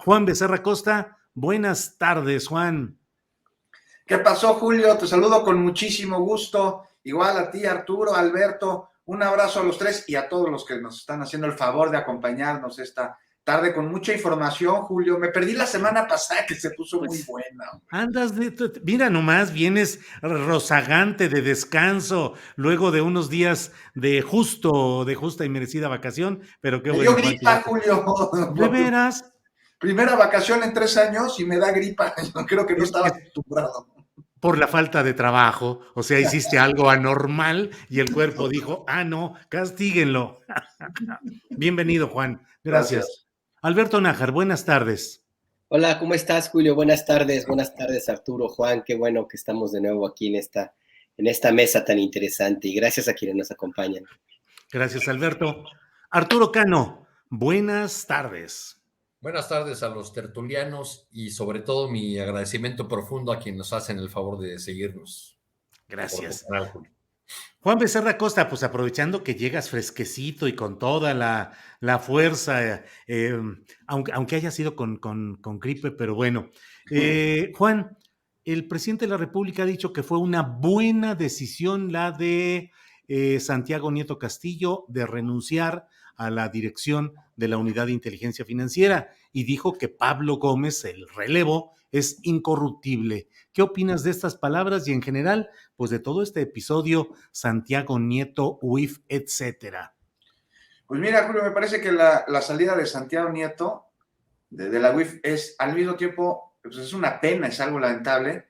Juan Becerra Costa. Buenas tardes, Juan. ¿Qué pasó, Julio? Te saludo con muchísimo gusto. Igual a ti, Arturo, Alberto. Un abrazo a los tres y a todos los que nos están haciendo el favor de acompañarnos esta tarde con mucha información, Julio. Me perdí la semana pasada que se puso muy Pues buena. mira nomás, vienes rozagante de descanso, luego de unos días de justa y merecida vacación, pero qué Me dio bueno, Juan, que ya gripa, te... Julio. ¿De veras? Primera vacación en 3 años y me da gripa. Creo que no estaba Es acostumbrado. por la falta de trabajo, o sea, hiciste algo anormal y el cuerpo dijo, no, castíguenlo. Bienvenido, Juan, gracias. Gracias. Alberto Nájar, buenas tardes. Hola, ¿cómo estás, Julio? Buenas tardes, Arturo, Juan. Qué bueno que estamos de nuevo aquí en esta mesa tan interesante y gracias a quienes nos acompañan. Gracias, Alberto. Arturo Cano, buenas tardes. Buenas tardes a los tertulianos y sobre todo mi agradecimiento profundo a quienes nos hacen el favor de seguirnos. Gracias. Por tu canal, Juan Becerra Costa, pues aprovechando que llegas fresquecito y con toda la fuerza, aunque haya sido con gripe, pero bueno. Juan, el presidente de la República ha dicho que fue una buena decisión la de Santiago Nieto Castillo de renunciar a la dirección de la Unidad de Inteligencia Financiera y dijo que Pablo Gómez, el relevo, es incorruptible. ¿Qué opinas de estas palabras y en general, pues de todo este episodio Santiago Nieto, UIF, etcétera? Pues mira, Julio, me parece que la salida de Santiago Nieto de la UIF es al mismo tiempo, pues es una pena, es algo lamentable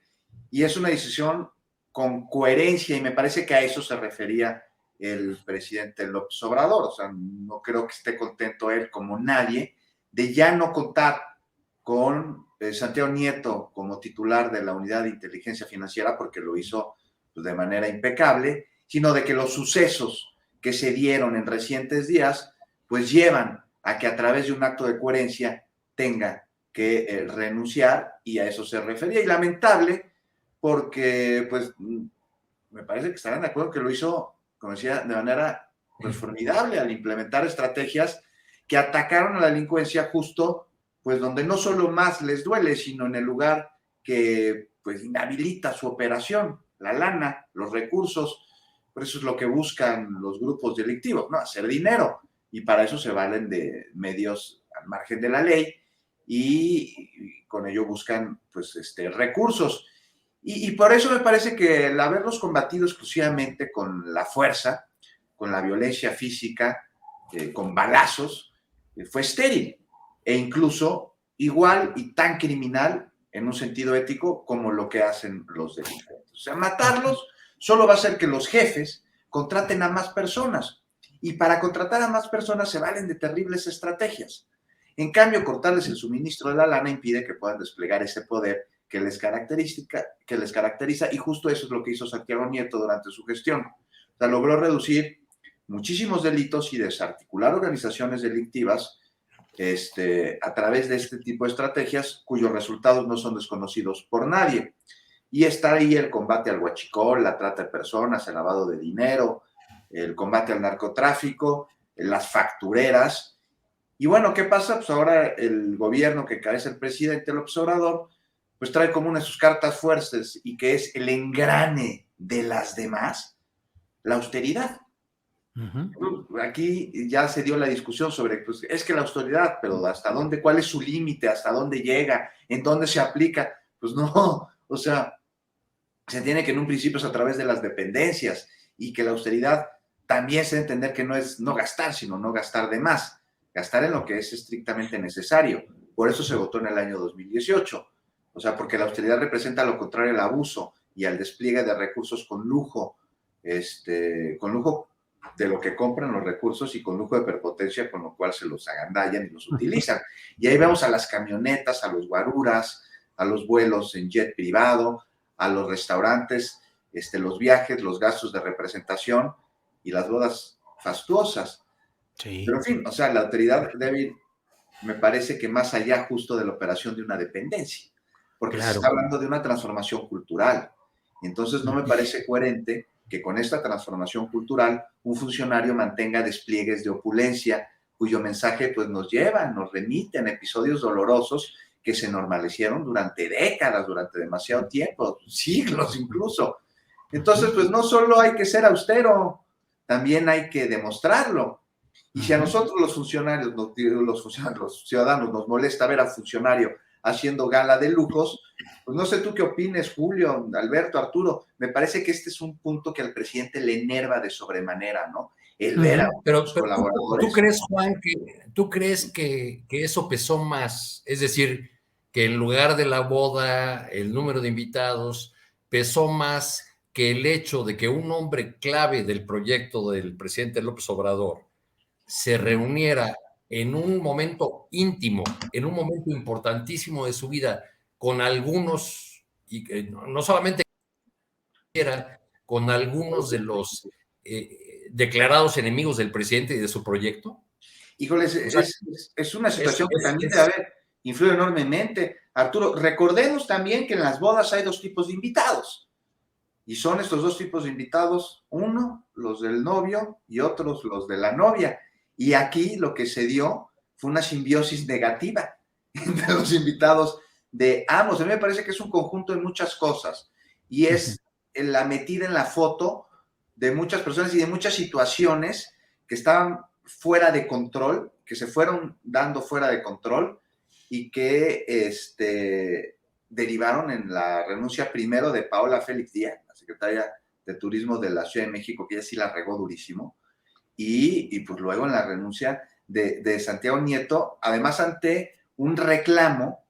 y es una decisión con coherencia y me parece que a eso se refería el presidente López Obrador. O sea, no creo que esté contento él como nadie de ya no contar con Santiago Nieto como titular de la Unidad de Inteligencia Financiera porque lo hizo pues, de manera impecable, sino de que los sucesos que se dieron en recientes días pues llevan a que a través de un acto de coherencia tenga que renunciar y a eso se refería. Y lamentable porque pues me parece que estarán de acuerdo que lo hizo, como decía, de manera pues, formidable al implementar estrategias que atacaron a la delincuencia justo pues donde no solo más les duele, sino en el lugar que pues inhabilita su operación, la lana, los recursos. Por eso es lo que buscan los grupos delictivos, ¿no? Hacer dinero. Y para eso se valen de medios al margen de la ley y con ello buscan pues recursos. Y por eso me parece que el haberlos combatido exclusivamente con la fuerza, con la violencia física, con balazos, fue estéril e incluso igual y tan criminal en un sentido ético como lo que hacen los delincuentes. O sea, matarlos solo va a hacer que los jefes contraten a más personas y para contratar a más personas se valen de terribles estrategias. En cambio, cortarles el suministro de la lana impide que puedan desplegar ese poder que les caracteriza y justo eso es lo que hizo Santiago Nieto durante su gestión. O sea, logró reducir muchísimos delitos y desarticular organizaciones delictivas a través de este tipo de estrategias cuyos resultados no son desconocidos por nadie. Y está ahí el combate al huachicol, la trata de personas, el lavado de dinero, el combate al narcotráfico, las factureras. Y bueno, ¿qué pasa? Pues ahora el gobierno que cabeza el presidente López Obrador, pues trae como una de sus cartas fuertes y que es el engrane de las demás, la austeridad. Aquí ya se dio la discusión sobre, pues es que la austeridad, pero ¿hasta dónde? ¿Cuál es su límite? ¿Hasta dónde llega? ¿En dónde se aplica? Pues no, o sea, se entiende que en un principio es a través de las dependencias y que la austeridad también se debe entender que no es no gastar, sino no gastar de más, gastar en lo que es estrictamente necesario. Por eso se votó en el año 2018. O sea, porque la austeridad representa lo contrario al abuso y al despliegue de recursos con lujo de lo que compran los recursos y con lujo de prepotencia, con lo cual se los agandallan y los utilizan. Y ahí vemos a las camionetas, a los guaruras, a los vuelos en jet privado, a los restaurantes, los viajes, los gastos de representación y las bodas fastuosas. Sí. Pero en fin, o sea, la autoridad débil me parece que más allá justo de la operación de una dependencia, porque claro, se está hablando de una transformación cultural. Entonces no me parece coherente que con esta transformación cultural un funcionario mantenga despliegues de opulencia cuyo mensaje pues nos remiten episodios dolorosos que se normalicieron durante décadas, durante demasiado tiempo, siglos incluso. Entonces, pues no solo hay que ser austero, también hay que demostrarlo. Y si a nosotros los funcionarios, los ciudadanos nos molesta ver al funcionario haciendo gala de lujos, pues no sé tú qué opines, Julio, Alberto, Arturo, me parece que este es un punto que al presidente le enerva de sobremanera, ¿no? El ver a pero sus colaboradores. ¿tú crees, Juan, tú crees que eso pesó más? Es decir, que en lugar de la boda, el número de invitados pesó más que el hecho de que un hombre clave del proyecto del presidente López Obrador se reuniera en un momento íntimo, en un momento importantísimo de su vida, con algunos, y no solamente era, con algunos de los declarados enemigos del presidente y de su proyecto? Híjole, es una situación que también debe haber influye enormemente. Arturo, recordemos también que en las bodas hay dos tipos de invitados. Y son estos dos tipos de invitados, uno, los del novio, y otros, los de la novia. Y aquí lo que se dio fue una simbiosis negativa entre los invitados de ambos. A mí me parece que es un conjunto de muchas cosas. Y es la metida en la foto de muchas personas y de muchas situaciones que estaban fuera de control, que se fueron dando fuera de control y que derivaron en la renuncia primero de Paola Félix Díaz, la secretaria de Turismo de la Ciudad de México, que ella sí la regó durísimo, y pues luego en la renuncia de Santiago Nieto, además ante un reclamo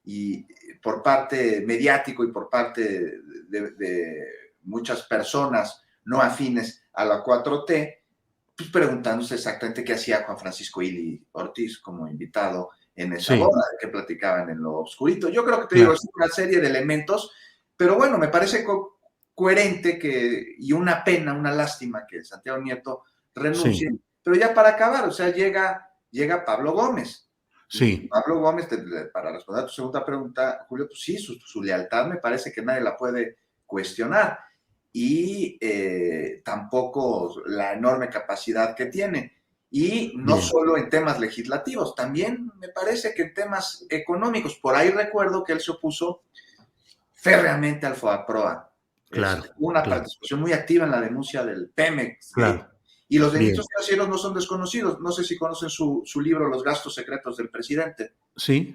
y por parte mediático y por parte de muchas personas no afines a la 4T, pues preguntándose exactamente qué hacía Juan Francisco Ili Ortiz como invitado en esa boda, de qué platicaban en lo oscurito. Yo creo que te digo, es una serie de elementos, pero bueno, me parece coherente y una pena, una lástima que Santiago Nieto renuncie, pero ya para acabar, o sea, llega Pablo Gómez. Sí. Pablo Gómez, para responder a tu segunda pregunta, Julio, pues sí, su lealtad me parece que nadie la puede cuestionar y tampoco la enorme capacidad que tiene. Y no solo en temas legislativos, también me parece que en temas económicos. Por ahí recuerdo que él se opuso férreamente al FOAPROA. Una participación muy activa en la denuncia del Pemex. Y los delitos financieros no son desconocidos. No sé si conocen su libro Los gastos secretos del presidente. Sí.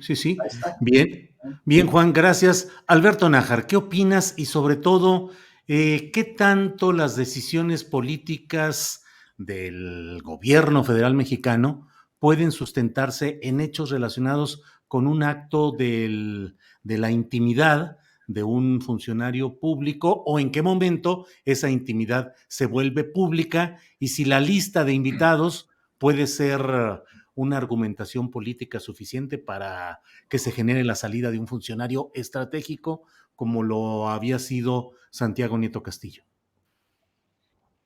Bien, Juan, gracias. Alberto Nájar, ¿qué opinas? Y sobre todo, ¿qué tanto las decisiones políticas del gobierno federal mexicano pueden sustentarse en hechos relacionados con un acto de la intimidad de un funcionario público, o en qué momento esa intimidad se vuelve pública, y si la lista de invitados puede ser una argumentación política suficiente para que se genere la salida de un funcionario estratégico como lo había sido Santiago Nieto Castillo.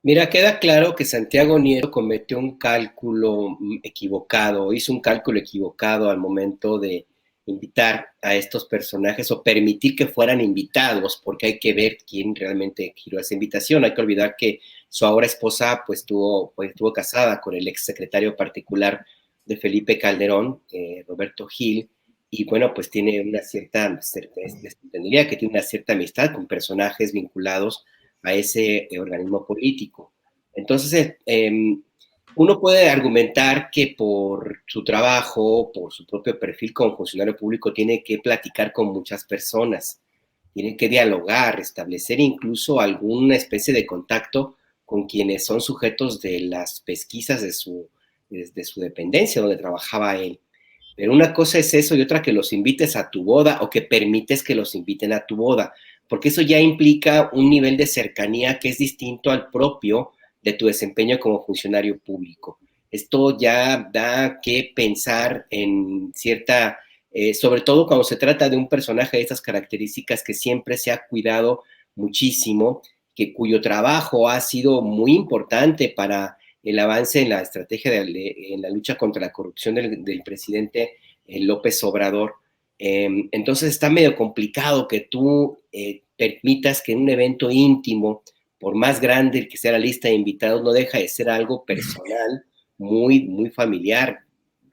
Mira, queda claro que Santiago Nieto cometió un cálculo equivocado, hizo un cálculo equivocado al momento de invitar a estos personajes o permitir que fueran invitados, porque hay que ver quién realmente giró esa invitación. Hay que olvidar que su ahora esposa pues estuvo casada con el exsecretario particular de Felipe Calderón, Roberto Gil, y bueno, pues tiene una cierta, tendría que tiene una cierta amistad con personajes vinculados a ese organismo político. Entonces, uno puede argumentar que por su trabajo, por su propio perfil como funcionario público, tiene que platicar con muchas personas, tiene que dialogar, establecer incluso alguna especie de contacto con quienes son sujetos de las pesquisas de su dependencia, donde trabajaba él. Pero una cosa es eso y otra que los invites a tu boda o que permites que los inviten a tu boda, porque eso ya implica un nivel de cercanía que es distinto al propio de tu desempeño como funcionario público. Esto ya da que pensar en cierta, sobre todo cuando se trata de un personaje de estas características que siempre se ha cuidado muchísimo, cuyo trabajo ha sido muy importante para el avance en la estrategia en la lucha contra la corrupción del presidente López Obrador. Entonces está medio complicado que tú permitas que en un evento íntimo, por más grande que sea la lista de invitados, no deja de ser algo personal, muy familiar,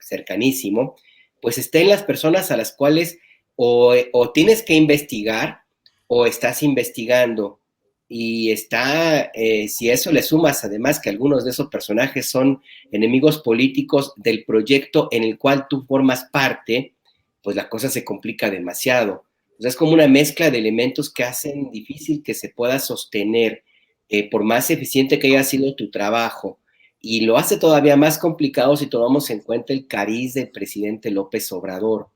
cercanísimo, pues está en las personas a las cuales o tienes que investigar o estás investigando. Y si a eso le sumas además que algunos de esos personajes son enemigos políticos del proyecto en el cual tú formas parte, pues la cosa se complica demasiado. O sea, es como una mezcla de elementos que hacen difícil que se pueda sostener, por más eficiente que haya sido tu trabajo. Y lo hace todavía más complicado si tomamos en cuenta el cariz del presidente López Obrador.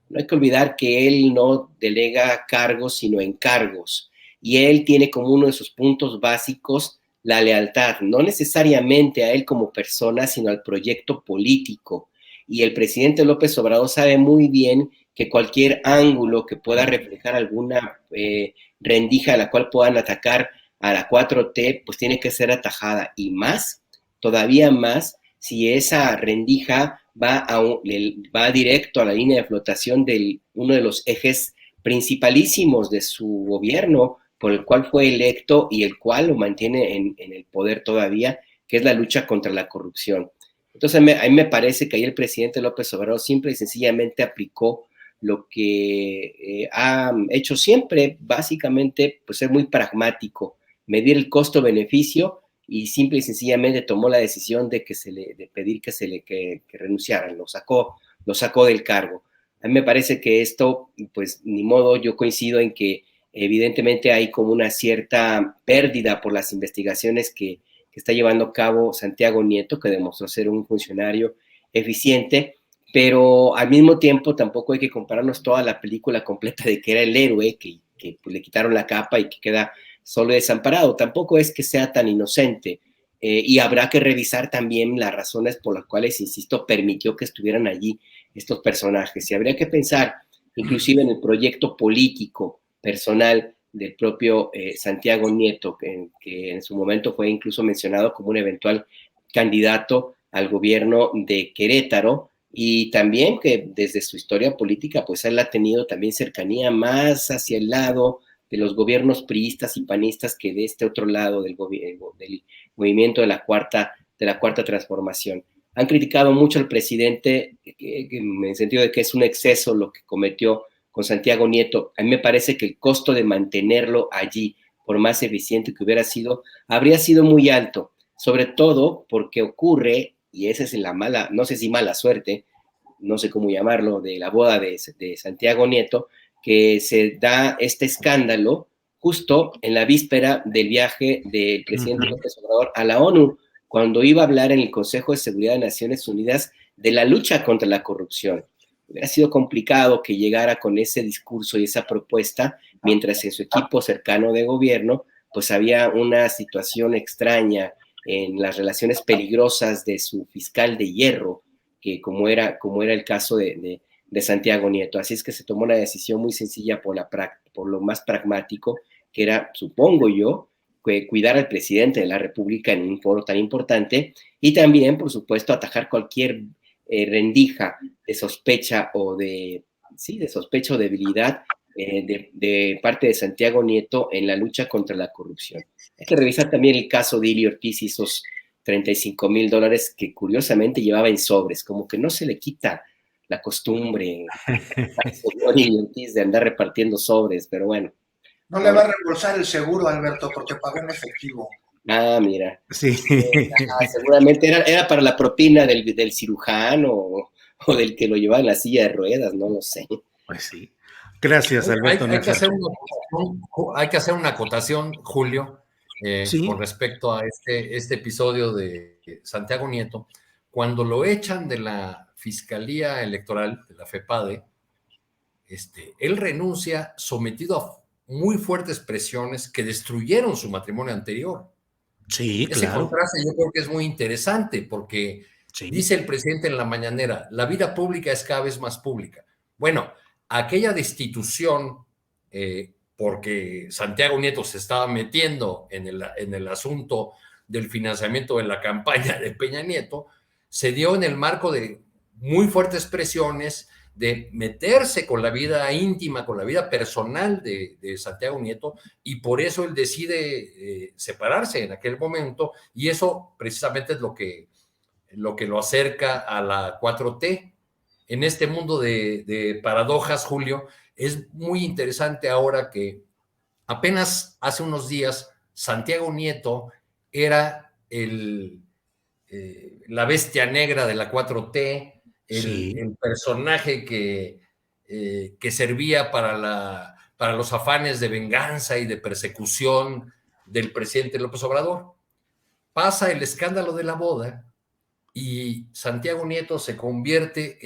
No hay que olvidar que él no delega cargos, sino encargos. Y él tiene como uno de sus puntos básicos la lealtad, no necesariamente a él como persona, sino al proyecto político. Y el presidente López Obrador sabe muy bien que cualquier ángulo que pueda reflejar alguna rendija a la cual puedan atacar a la 4T, pues tiene que ser atajada. Y más, todavía más, si esa rendija va directo a la línea de flotación de uno de los ejes principalísimos de su gobierno, por el cual fue electo y el cual lo mantiene en el poder todavía, que es la lucha contra la corrupción. Entonces, a mí me parece que ahí el presidente López Obrador simple y sencillamente aplicó lo que ha hecho siempre, básicamente, pues ser muy pragmático, medir el costo-beneficio, y simple y sencillamente tomó la decisión de pedir que renunciaran, lo sacó del cargo. A mí me parece que esto, pues ni modo, yo coincido en que evidentemente hay como una cierta pérdida por las investigaciones que está llevando a cabo Santiago Nieto, que demostró ser un funcionario eficiente, pero al mismo tiempo tampoco hay que compararnos toda la película completa de que era el héroe, que pues, le quitaron la capa y que queda solo desamparado. Tampoco es que sea tan inocente, y habrá que revisar también las razones por las cuales, insisto, permitió que estuvieran allí estos personajes. Y habría que pensar inclusive en el proyecto político personal del propio Santiago Nieto, que en su momento fue incluso mencionado como un eventual candidato al gobierno de Querétaro, y también que desde su historia política, pues él ha tenido también cercanía más hacia el lado de los gobiernos priistas y panistas que de este otro lado del movimiento de la cuarta transformación. Han criticado mucho al presidente en el sentido de que es un exceso lo que cometió con Santiago Nieto. A mí me parece que el costo de mantenerlo allí, por más eficiente que hubiera sido, habría sido muy alto, sobre todo porque ocurre, y esa es la mala, no sé si mala suerte, no sé cómo llamarlo, de la boda de Santiago Nieto, que se da este escándalo justo en la víspera del viaje del presidente López Obrador a la ONU, cuando iba a hablar en el Consejo de Seguridad de Naciones Unidas de la lucha contra la corrupción. Hubiera sido complicado que llegara con ese discurso y esa propuesta, mientras en su equipo cercano de gobierno, pues había una situación extraña en las relaciones peligrosas de su fiscal de hierro, que como era el caso de Santiago Nieto. Así es que se tomó una decisión muy sencilla por lo más pragmático, que era, supongo yo, cuidar al presidente de la República en un foro tan importante, y también, por supuesto, atajar cualquier rendija de sospecha o de sospecha o debilidad de parte de Santiago Nieto en la lucha contra la corrupción. Hay que revisar también el caso de Ili Ortiz y esos $35,000 que curiosamente llevaba en sobres, como que no se le quita la costumbre al señor Ili Ortiz de andar repartiendo sobres, pero bueno. No le va a reembolsar el seguro, Alberto, porque pagó en efectivo. Ah, mira. Sí. Seguramente era para la propina del cirujano o del que lo llevaba en la silla de ruedas, no lo sé. Pues sí. Gracias, Alberto. Hay que hacer una acotación, Julio, sí. con respecto a este episodio de Santiago Nieto. Cuando lo echan de la Fiscalía Electoral, de la FEPADE, él renuncia sometido a muy fuertes presiones que destruyeron su matrimonio anterior. Sí, Ese claro. contraste yo creo que es muy interesante porque dice el presidente en la mañanera, la vida pública es cada vez más pública. Bueno, aquella destitución, porque Santiago Nieto se estaba metiendo en el asunto del financiamiento de la campaña de Peña Nieto, se dio en el marco de muy fuertes presiones de meterse con la vida íntima, con la vida personal de Santiago Nieto, y por eso él decide separarse en aquel momento, y eso precisamente es lo que lo que lo acerca a la 4T. En este mundo de paradojas, Julio, es muy interesante ahora que apenas hace unos días Santiago Nieto era la bestia negra de la 4T, Sí. el personaje que servía para los afanes de venganza y de persecución del presidente López Obrador. Pasa el escándalo de la boda y Santiago Nieto se convierte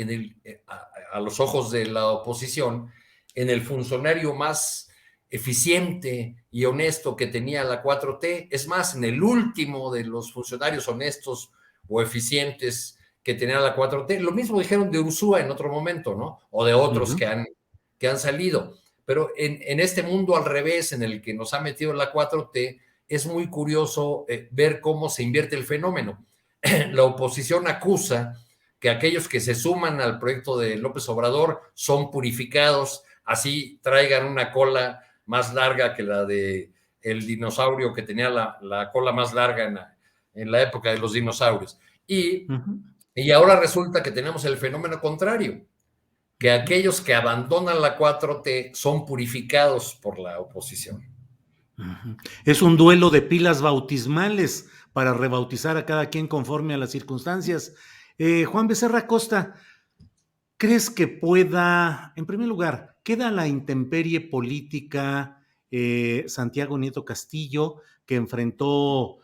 a los ojos de la oposición en el funcionario más eficiente y honesto que tenía la 4T. Es más, en el último de los funcionarios honestos o eficientes que tenía la 4T. Lo mismo dijeron de Ursúa en otro momento, ¿no? O de otros que han salido. Pero en este mundo al revés, en el que nos ha metido la 4T, es muy curioso ver cómo se invierte el fenómeno. La oposición acusa que aquellos que se suman al proyecto de López Obrador son purificados, así traigan una cola más larga que la de el dinosaurio que tenía la cola más larga en la época de los dinosaurios. Y ahora resulta que tenemos el fenómeno contrario, que aquellos que abandonan la 4T son purificados por la oposición. Es un duelo de pilas bautismales para rebautizar a cada quien conforme a las circunstancias. Juan Becerra Costa, ¿crees que pueda, en primer lugar, queda la intemperie política Santiago Nieto Castillo, que enfrentó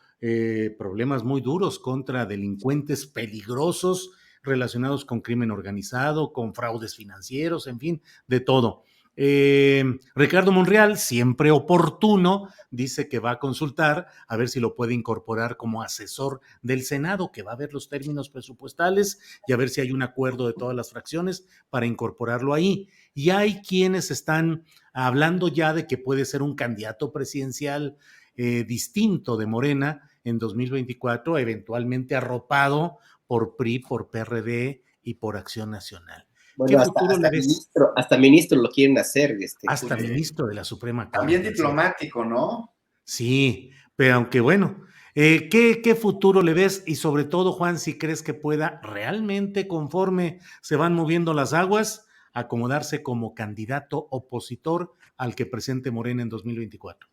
problemas muy duros contra delincuentes peligrosos relacionados con crimen organizado, con fraudes financieros, en fin, de todo? Ricardo Monreal, siempre oportuno, dice que va a consultar a ver si lo puede incorporar como asesor del Senado, que va a ver los términos presupuestales y a ver si hay un acuerdo de todas las fracciones para incorporarlo ahí. Y hay quienes están hablando ya de que puede ser un candidato presidencial distinto de Morena en 2024, eventualmente arropado por PRI, por PRD y por Acción Nacional. Bueno, ¿Qué futuro le ves? Hasta ministro lo quieren hacer. Hasta ministro de la Suprema Corte. También diplomático, ¿no? Sí, pero aunque bueno, ¿qué futuro le ves? Y sobre todo, Juan, si crees que pueda realmente, conforme se van moviendo las aguas, acomodarse como candidato opositor al que presente Morena en 2024.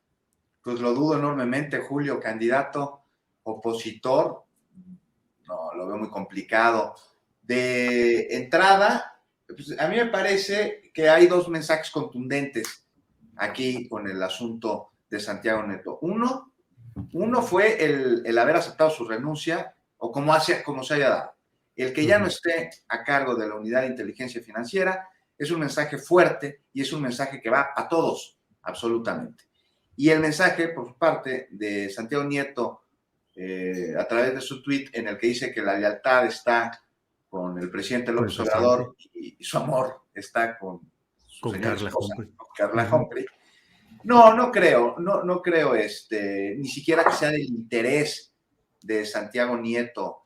Pues lo dudo enormemente, Julio, candidato opositor, no, lo veo muy complicado. De entrada, pues a mí me parece que hay dos mensajes contundentes aquí con el asunto de Santiago Nieto. Uno fue el haber aceptado su renuncia, o como se haya dado. El que ya no esté a cargo de la Unidad de Inteligencia Financiera es un mensaje fuerte y es un mensaje que va a todos, absolutamente. Y el mensaje por su parte de Santiago Nieto a través de su tweet en el que dice que la lealtad está con el presidente López Obrador y su amor está con Carla Humphrey. Carla Humphrey. No creo ni siquiera que sea del interés de Santiago Nieto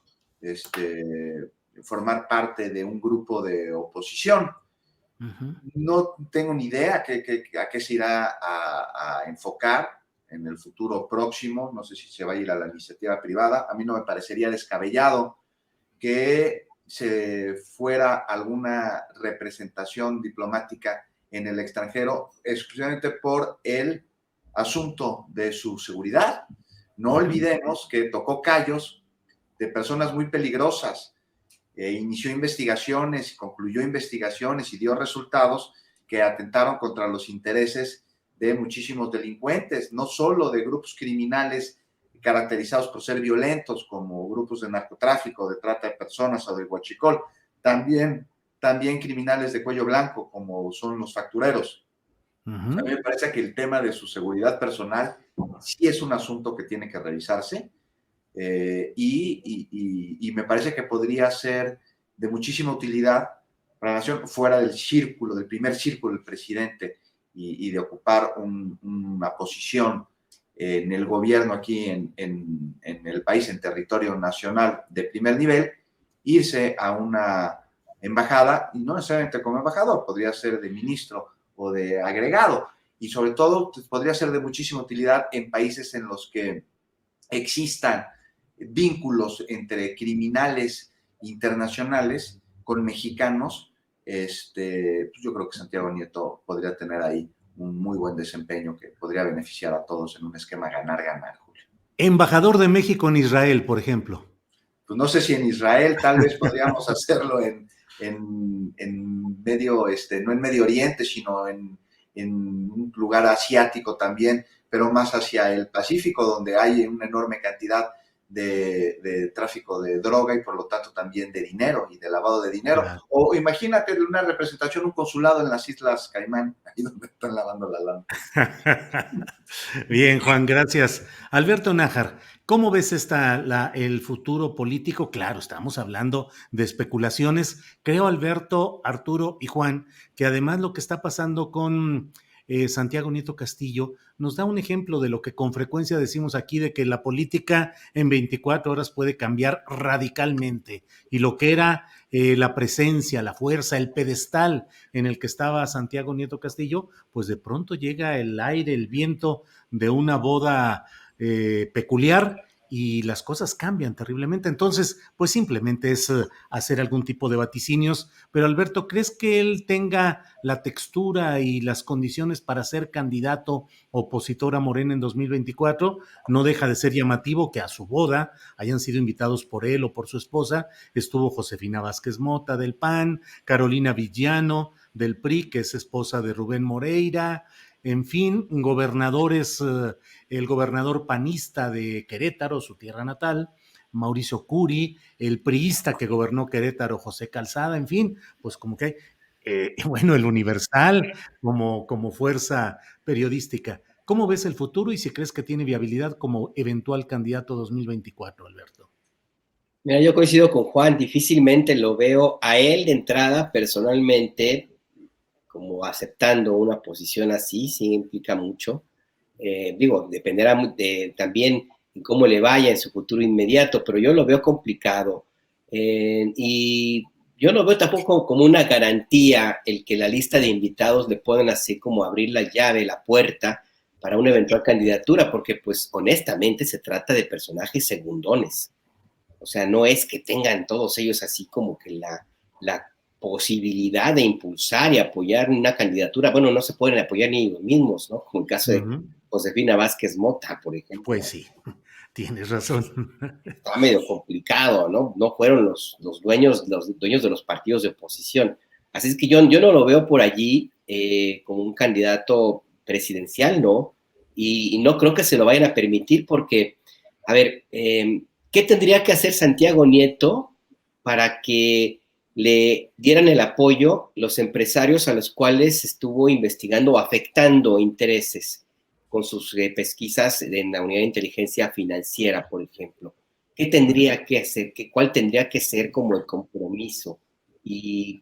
formar parte de un grupo de oposición. No tengo ni idea a qué se irá a enfocar en el futuro próximo. No sé si se va a ir a la iniciativa privada. A mí no me parecería descabellado que se fuera alguna representación diplomática en el extranjero exclusivamente por el asunto de su seguridad. No olvidemos que tocó callos de personas muy peligrosas, inició investigaciones, concluyó investigaciones y dio resultados que atentaron contra los intereses de muchísimos delincuentes, no solo de grupos criminales caracterizados por ser violentos, como grupos de narcotráfico, de trata de personas o de huachicol, también criminales de cuello blanco, como son los factureros. A mí me parece que el tema de su seguridad personal sí es un asunto que tiene que revisarse. Y me parece que podría ser de muchísima utilidad para la nación fuera del primer círculo del presidente y de ocupar una posición en el gobierno aquí en el país, en territorio nacional de primer nivel, irse a una embajada, y no necesariamente como embajador, podría ser de ministro o de agregado, y sobre todo podría ser de muchísima utilidad en países en los que existan vínculos entre criminales internacionales con mexicanos, pues yo creo que Santiago Nieto podría tener ahí un muy buen desempeño que podría beneficiar a todos en un esquema ganar-ganar, Julio. Embajador de México en Israel, por ejemplo. Pues no sé si en Israel tal vez podríamos hacerlo en medio, no en Medio Oriente, sino en un lugar asiático también, pero más hacia el Pacífico, donde hay una enorme cantidad de tráfico de droga y por lo tanto también de dinero y de lavado de dinero. Claro. O imagínate una representación, un consulado en las Islas Caimán, ahí donde están lavando la lana. Bien, Juan, gracias. Alberto Nájar, ¿cómo ves el futuro político? Claro, estamos hablando de especulaciones. Creo, Alberto, Arturo y Juan, que además lo que está pasando con Santiago Nieto Castillo nos da un ejemplo de lo que con frecuencia decimos aquí, de que la política en 24 horas puede cambiar radicalmente, y lo que era la presencia, la fuerza, el pedestal en el que estaba Santiago Nieto Castillo, pues de pronto llega el aire, el viento de una boda peculiar, y las cosas cambian terriblemente. Entonces, pues simplemente es hacer algún tipo de vaticinios. Pero Alberto, ¿crees que él tenga la textura y las condiciones para ser candidato opositor a Morena en 2024? No deja de ser llamativo que a su boda hayan sido invitados por él o por su esposa. Estuvo Josefina Vázquez Mota del PAN, Carolina Villano del PRI, que es esposa de Rubén Moreira, en fin, gobernadores, el gobernador panista de Querétaro, su tierra natal, Mauricio Curi, el priista que gobernó Querétaro, José Calzada, en fin, pues como que bueno, el Universal como fuerza periodística. ¿Cómo ves el futuro y si crees que tiene viabilidad como eventual candidato 2024, Alberto? Mira, yo coincido con Juan, difícilmente lo veo a él de entrada personalmente como aceptando una posición así, sí implica mucho. Dependerá también en cómo le vaya en su futuro inmediato, pero yo lo veo complicado. Y yo no veo tampoco como una garantía el que la lista de invitados le puedan así como abrir la llave, la puerta para una eventual candidatura, porque pues honestamente se trata de personajes segundones. O sea, no es que tengan todos ellos así como que la posibilidad de impulsar y apoyar una candidatura. Bueno, no se pueden apoyar ni ellos mismos, ¿no? Como el caso de Josefina Vázquez Mota, por ejemplo. Pues sí, tienes razón. Está medio complicado, ¿no? No fueron los dueños de los partidos de oposición. Así es que yo no lo veo por allí como un candidato presidencial, ¿no? Y no creo que se lo vayan a permitir porque, a ver, ¿qué tendría que hacer Santiago Nieto para que le dieran el apoyo los empresarios a los cuales estuvo investigando o afectando intereses con sus pesquisas en la unidad de inteligencia financiera, por ejemplo? ¿Qué tendría que hacer? ¿Cuál tendría que ser como el compromiso? ¿Y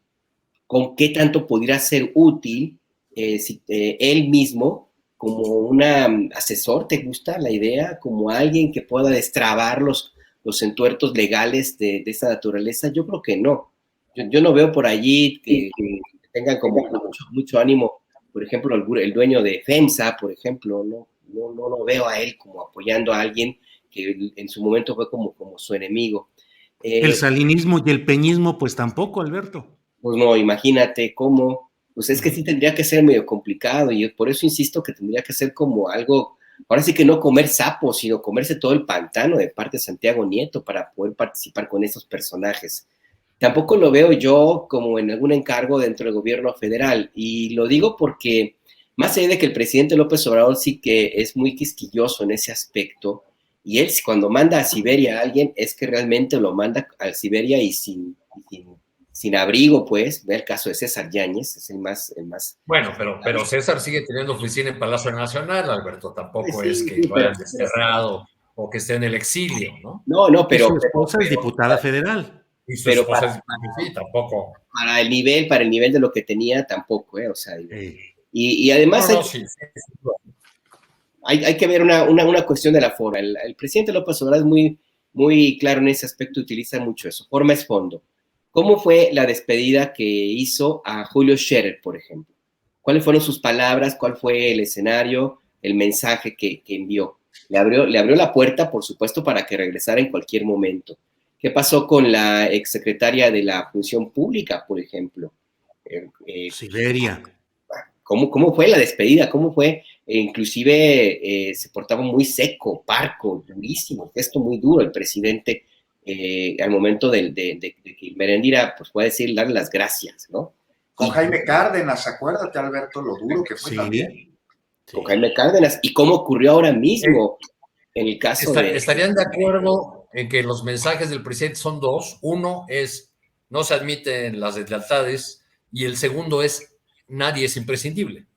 con qué tanto pudiera ser útil él mismo como un asesor? ¿Te gusta la idea? Como alguien que pueda destrabar los entuertos legales de esa naturaleza. Yo creo que no. Yo no veo por allí que tengan como mucho ánimo. Por ejemplo, el dueño de FEMSA, por ejemplo, no lo veo a él como apoyando a alguien que en su momento fue como su enemigo. El salinismo y el peñismo, pues tampoco, Alberto. Pues no, imagínate cómo. Pues es que sí tendría que ser medio complicado y por eso insisto que tendría que ser como algo. Ahora sí que no comer sapos, sino comerse todo el pantano de parte de Santiago Nieto para poder participar con esos personajes. Tampoco lo veo yo como en algún encargo dentro del gobierno federal. Y lo digo porque, más allá de que el presidente López Obrador sí que es muy quisquilloso en ese aspecto, y él cuando manda a Siberia a alguien es que realmente lo manda a Siberia y sin abrigo, pues. Ve el caso de César Yáñez, es el más. Bueno, pero César sigue teniendo oficina en Palacio Nacional, Alberto. Tampoco sí, es que lo hayan desterrado o que esté en el exilio, ¿no? No, pero. Y su esposa es diputada federal. Y su esposa sí, tampoco. Para el nivel de lo que tenía, tampoco, o sea. Y además. Hay que ver una cuestión de la forma. El presidente López Obrador es muy, muy claro en ese aspecto, utiliza mucho eso. Forma es fondo. ¿Cómo fue la despedida que hizo a Julio Scherer, por ejemplo? ¿Cuáles fueron sus palabras? ¿Cuál fue el escenario? El mensaje que envió. le abrió la puerta, por supuesto, para que regresara en cualquier momento. ¿Qué pasó con la exsecretaria de la Función Pública, por ejemplo? Siberia. ¿Cómo fue la despedida? ¿Cómo fue? Inclusive se portaba muy seco, parco, durísimo, gesto muy duro el presidente al momento de que Merendira pues, puede decir, darle las gracias, ¿no? Con Jaime Cárdenas, acuérdate, Alberto, lo duro que fue también. Con Jaime Cárdenas. ¿Y cómo ocurrió ahora mismo en el caso de... ¿Estarían de acuerdo en que los mensajes del presidente son dos? Uno es, no se admiten las deslealtades, y el segundo es, nadie es imprescindible.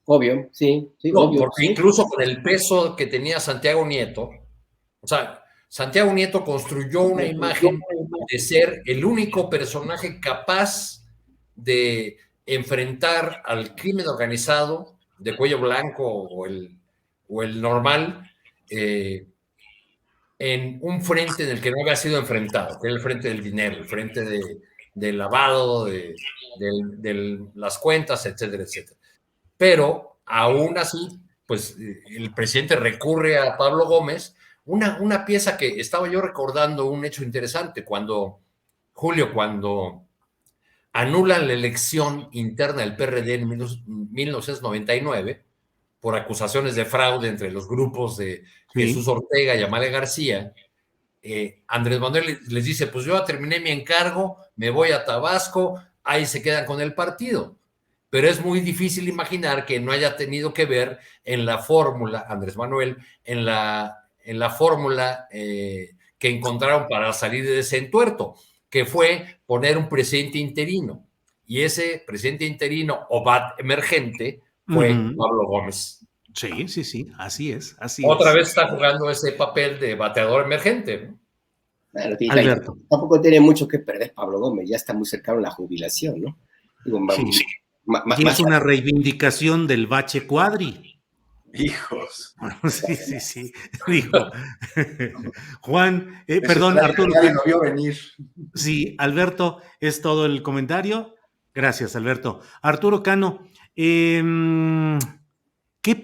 Obvio, sí, No, obvio. porque sí. incluso con el peso que tenía Santiago Nieto, o sea, Santiago Nieto construyó una imagen de ser el único personaje capaz de enfrentar al crimen organizado de cuello blanco o el normal en un frente en el que no había sido enfrentado, que era el frente del dinero, el frente del lavado, de las cuentas, etcétera, etcétera. Pero aún así, pues el presidente recurre a Pablo Gómez, una pieza que estaba yo recordando, un hecho interesante, cuando anulan la elección interna del PRD en 1999 por acusaciones de fraude entre los grupos de Jesús Ortega y Amalia García, Andrés Manuel les dice, pues yo ya terminé mi encargo, me voy a Tabasco, ahí se quedan con el partido. Pero es muy difícil imaginar que no haya tenido que ver en la fórmula, Andrés Manuel, en la fórmula que encontraron para salir de ese entuerto, que fue poner un presidente interino. Y ese presidente interino o BAT emergente fue Pablo Gómez. Sí, así es. Otra vez está jugando ese papel de bateador emergente. Bueno, Alberto. Tampoco tiene mucho que perder Pablo Gómez, ya está muy cercano a la jubilación, ¿no? Digo, sí. Y es una reivindicación del bache cuadri. Hijos. Sí. Digo. Juan, perdón, Arturo. Nadie lo vio venir. Sí, Alberto, es todo el comentario. Gracias, Alberto. Arturo Cano, ¿qué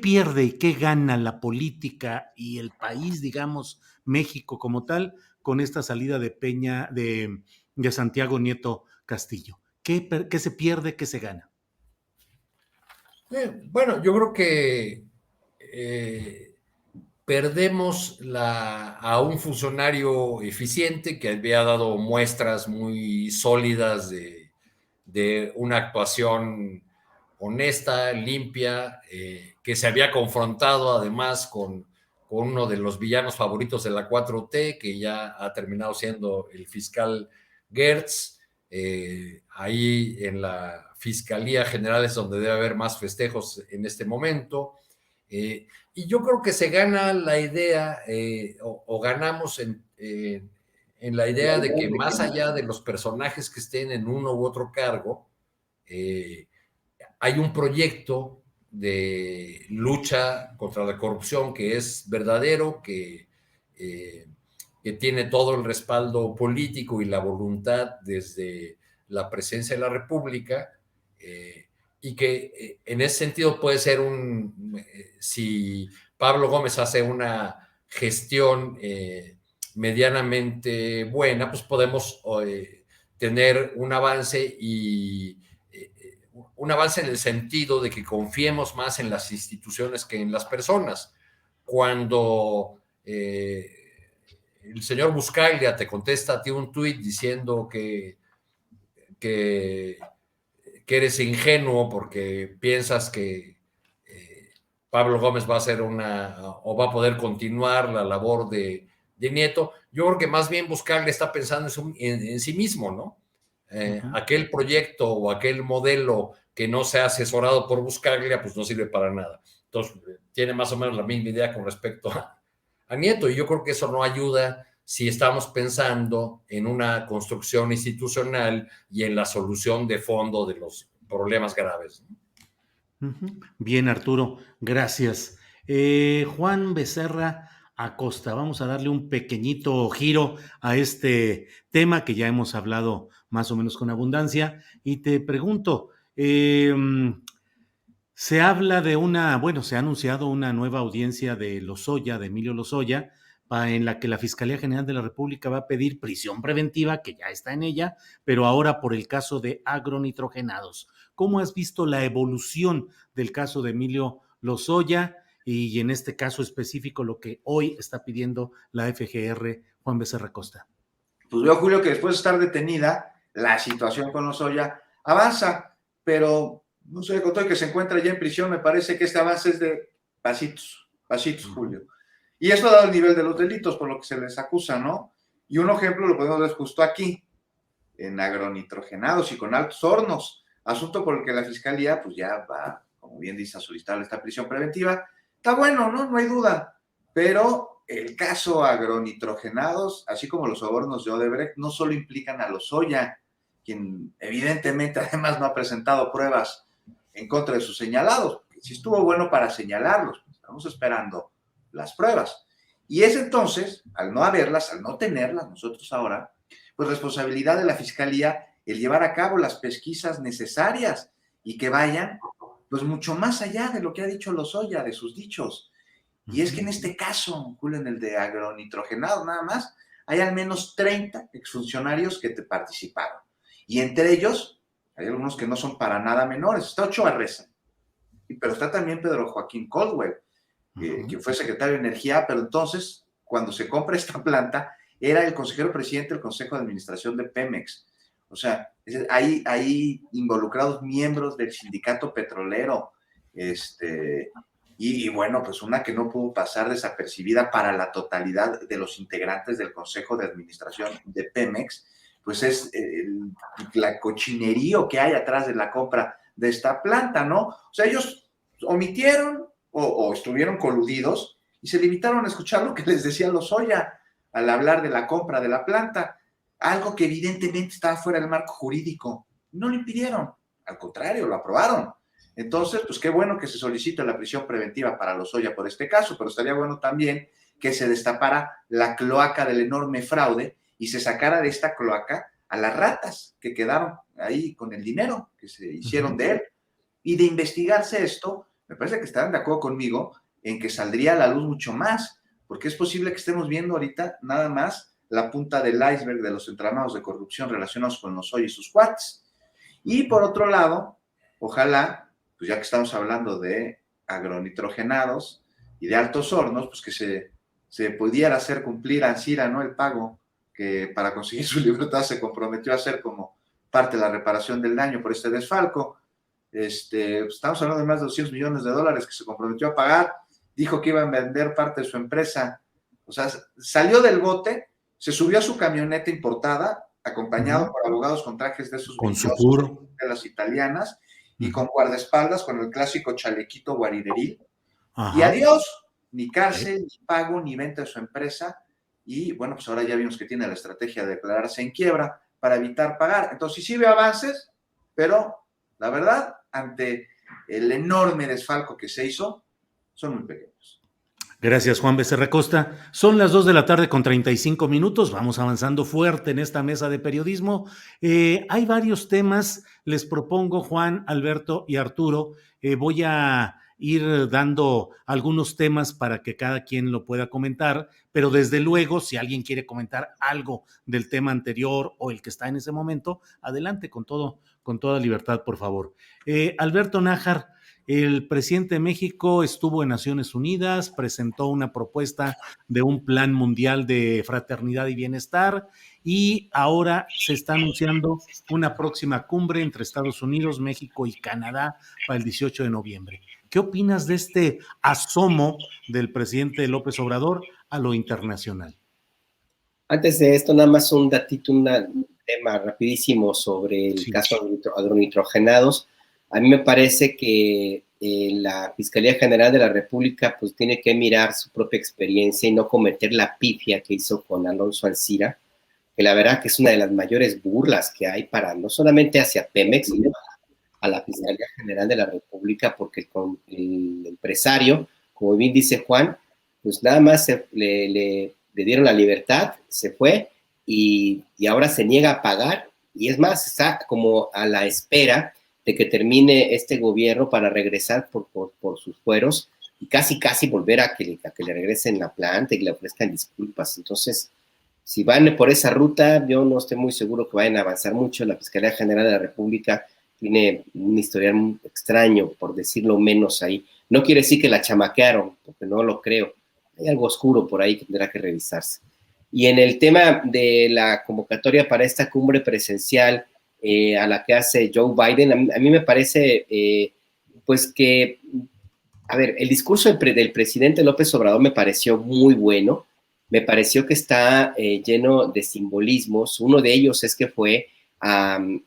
pierde y qué gana la política y el país, digamos, México como tal, con esta salida de Santiago Nieto Castillo? ¿Qué se pierde, qué se gana? Bueno, yo creo que perdemos a un funcionario eficiente que había dado muestras muy sólidas de una actuación honesta, limpia, que se había confrontado además con uno de los villanos favoritos de la 4T, que ya ha terminado siendo el fiscal Gertz. Ahí en la Fiscalía General es donde debe haber más festejos en este momento. Y yo creo que se gana la idea, o ganamos en la idea de que más allá de los personajes que estén en uno u otro cargo, hay un proyecto de lucha contra la corrupción que es verdadero, que tiene todo el respaldo político y la voluntad desde la presidencia de la República, y que en ese sentido puede ser si Pablo Gómez hace una gestión medianamente buena, pues podemos tener un avance en el sentido de que confiemos más en las instituciones que en las personas. Cuando el señor Buscaglia te contesta a ti un tuit diciendo que eres ingenuo porque piensas que Pablo Gómez va a hacer o va a poder continuar la labor de Nieto, yo creo que más bien Buscaglia está pensando en sí mismo, ¿no? Aquel proyecto o aquel modelo que no sea asesorado por Buscaglia, pues no sirve para nada. Entonces, tiene más o menos la misma idea con respecto a Nieto, y yo creo que eso no ayuda si estamos pensando en una construcción institucional y en la solución de fondo de los problemas graves. Bien, Arturo, gracias. Juan Becerra Acosta, vamos a darle un pequeñito giro a este tema que ya hemos hablado más o menos con abundancia, y te pregunto, Se habla de se ha anunciado una nueva audiencia de Lozoya, de Emilio Lozoya, en la que la Fiscalía General de la República va a pedir prisión preventiva, que ya está en ella, pero ahora por el caso de agronitrogenados. ¿Cómo has visto la evolución del caso de Emilio Lozoya y en este caso específico lo que hoy está pidiendo la FGR, Juan Becerra Costa? Pues veo, Julio, que después de estar detenida, la situación con Lozoya avanza, pero no sé, con todo que se encuentra ya en prisión, me parece que este avance es de pasitos, Julio. Y esto dado el nivel de los delitos por lo que se les acusa, ¿no? Y un ejemplo lo podemos ver justo aquí, en agronitrogenados y con altos hornos, asunto por el que la Fiscalía pues ya va, como bien dice, a solicitar esta prisión preventiva. Está bueno, ¿no? No hay duda, pero el caso agronitrogenados, así como los sobornos de Odebrecht, no solo implican a Lozoya, quien evidentemente además no ha presentado pruebas en contra de sus señalados, que sí estuvo bueno para señalarlos, pues estamos esperando las pruebas. Y es entonces, al no haberlas, al no tenerlas nosotros ahora, pues responsabilidad de la Fiscalía el llevar a cabo las pesquisas necesarias y que vayan pues mucho más allá de lo que ha dicho Lozoya, de sus dichos. Y es que en este caso, Julio, en el de agronitrogenado nada más, hay al menos 30 exfuncionarios que te participaron. Y entre ellos, hay algunos que no son para nada menores. Está Ochoa Reza, pero está también Pedro Joaquín Caldwell, que fue secretario de Energía, pero entonces, cuando se compra esta planta, era el consejero presidente del Consejo de Administración de Pemex. O sea, hay involucrados miembros del sindicato petrolero, y bueno, pues una que no pudo pasar desapercibida para la totalidad de los integrantes del Consejo de Administración de Pemex, pues es la cochinerío que hay atrás de la compra de esta planta, ¿no? O sea, ellos omitieron o estuvieron coludidos y se limitaron a escuchar lo que les decía Lozoya al hablar de la compra de la planta, algo que evidentemente estaba fuera del marco jurídico. No lo impidieron, al contrario, lo aprobaron. Entonces, pues qué bueno que se solicite la prisión preventiva para Lozoya por este caso, pero estaría bueno también que se destapara la cloaca del enorme fraude y se sacara de esta cloaca a las ratas que quedaron ahí con el dinero que se hicieron de él. Y de investigarse esto, me parece que estarán de acuerdo conmigo en que saldría a la luz mucho más, porque es posible que estemos viendo ahorita nada más la punta del iceberg de los entramados de corrupción relacionados con Lozoya y sus cuates. Y por otro lado, ojalá, pues ya que estamos hablando de agronitrogenados y de altos hornos, pues que se pudiera hacer cumplir a Ancira, ¿no? El pago que para conseguir su libertad se comprometió a hacer como parte de la reparación del daño por este desfalco. Pues estamos hablando de más de $200 millones que se comprometió a pagar, dijo que iba a vender parte de su empresa, o sea, salió del bote, se subió a su camioneta importada, acompañado por abogados con trajes de esos con su puro de las italianas, y con guardaespaldas, con el clásico chalequito guarideril, y adiós, ni cárcel, ni pago, ni venta de su empresa, y bueno, pues ahora ya vimos que tiene la estrategia de declararse en quiebra para evitar pagar. Entonces sí ve avances, pero la verdad, ante el enorme desfalco que se hizo, son muy pequeños. Gracias, Juan Becerra Costa. Son las 2:35 PM. Vamos avanzando fuerte en esta mesa de periodismo. Hay varios temas. Les propongo, Juan, Alberto y Arturo, voy a ir dando algunos temas para que cada quien lo pueda comentar, pero desde luego, si alguien quiere comentar algo del tema anterior o el que está en ese momento, adelante con toda libertad, por favor. Alberto Nájar, el presidente de México estuvo en Naciones Unidas, presentó una propuesta de un plan mundial de fraternidad y bienestar y ahora se está anunciando una próxima cumbre entre Estados Unidos, México y Canadá para el 18 de noviembre. ¿Qué opinas de este asomo del presidente López Obrador a lo internacional? Antes de esto, nada más un datito, un tema rapidísimo sobre el caso de agronitrogenados. A mí me parece que la Fiscalía General de la República pues tiene que mirar su propia experiencia y no cometer la pifia que hizo con Alonso Ancira, que la verdad que es una de las mayores burlas que hay para no solamente hacia Pemex, sino a la Fiscalía General de la República, porque con el empresario, como bien dice Juan, pues nada más le dieron la libertad, se fue y ahora se niega a pagar y es más, está como a la espera de que termine este gobierno para regresar por sus fueros y casi volver a que le regresen la planta y que le ofrezcan disculpas. Entonces, si van por esa ruta, yo no estoy muy seguro que vayan a avanzar mucho. La Fiscalía General de la República tiene un historial muy extraño, por decirlo menos ahí. No quiere decir que la chamaquearon, porque no lo creo. Hay algo oscuro por ahí que tendrá que revisarse. Y en el tema de la convocatoria para esta cumbre presencial a la que hace Joe Biden, a mí me parece pues que, a ver, el discurso del presidente López Obrador me pareció muy bueno. Me pareció que está lleno de simbolismos. Uno de ellos es que fue al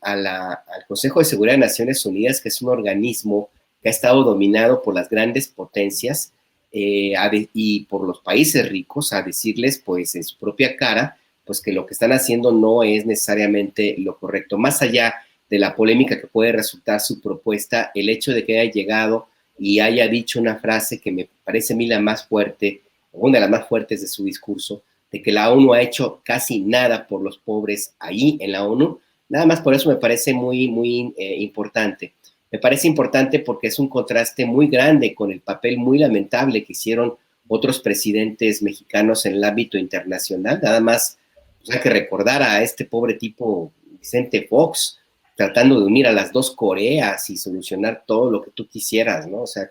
Consejo de Seguridad de Naciones Unidas, que es un organismo que ha estado dominado por las grandes potencias y por los países ricos, a decirles, pues, en su propia cara, pues, que lo que están haciendo no es necesariamente lo correcto. Más allá de la polémica que puede resultar su propuesta, el hecho de que haya llegado y haya dicho una frase que me parece a mí la más fuerte, una de las más fuertes de su discurso, de que la ONU ha hecho casi nada por los pobres ahí en la ONU, nada más por eso me parece muy importante. Me parece importante porque es un contraste muy grande con el papel muy lamentable que hicieron otros presidentes mexicanos en el ámbito internacional. Nada más pues, hay que recordar a este pobre tipo Vicente Fox tratando de unir a las dos Coreas y solucionar todo lo que tú quisieras, ¿no? O sea,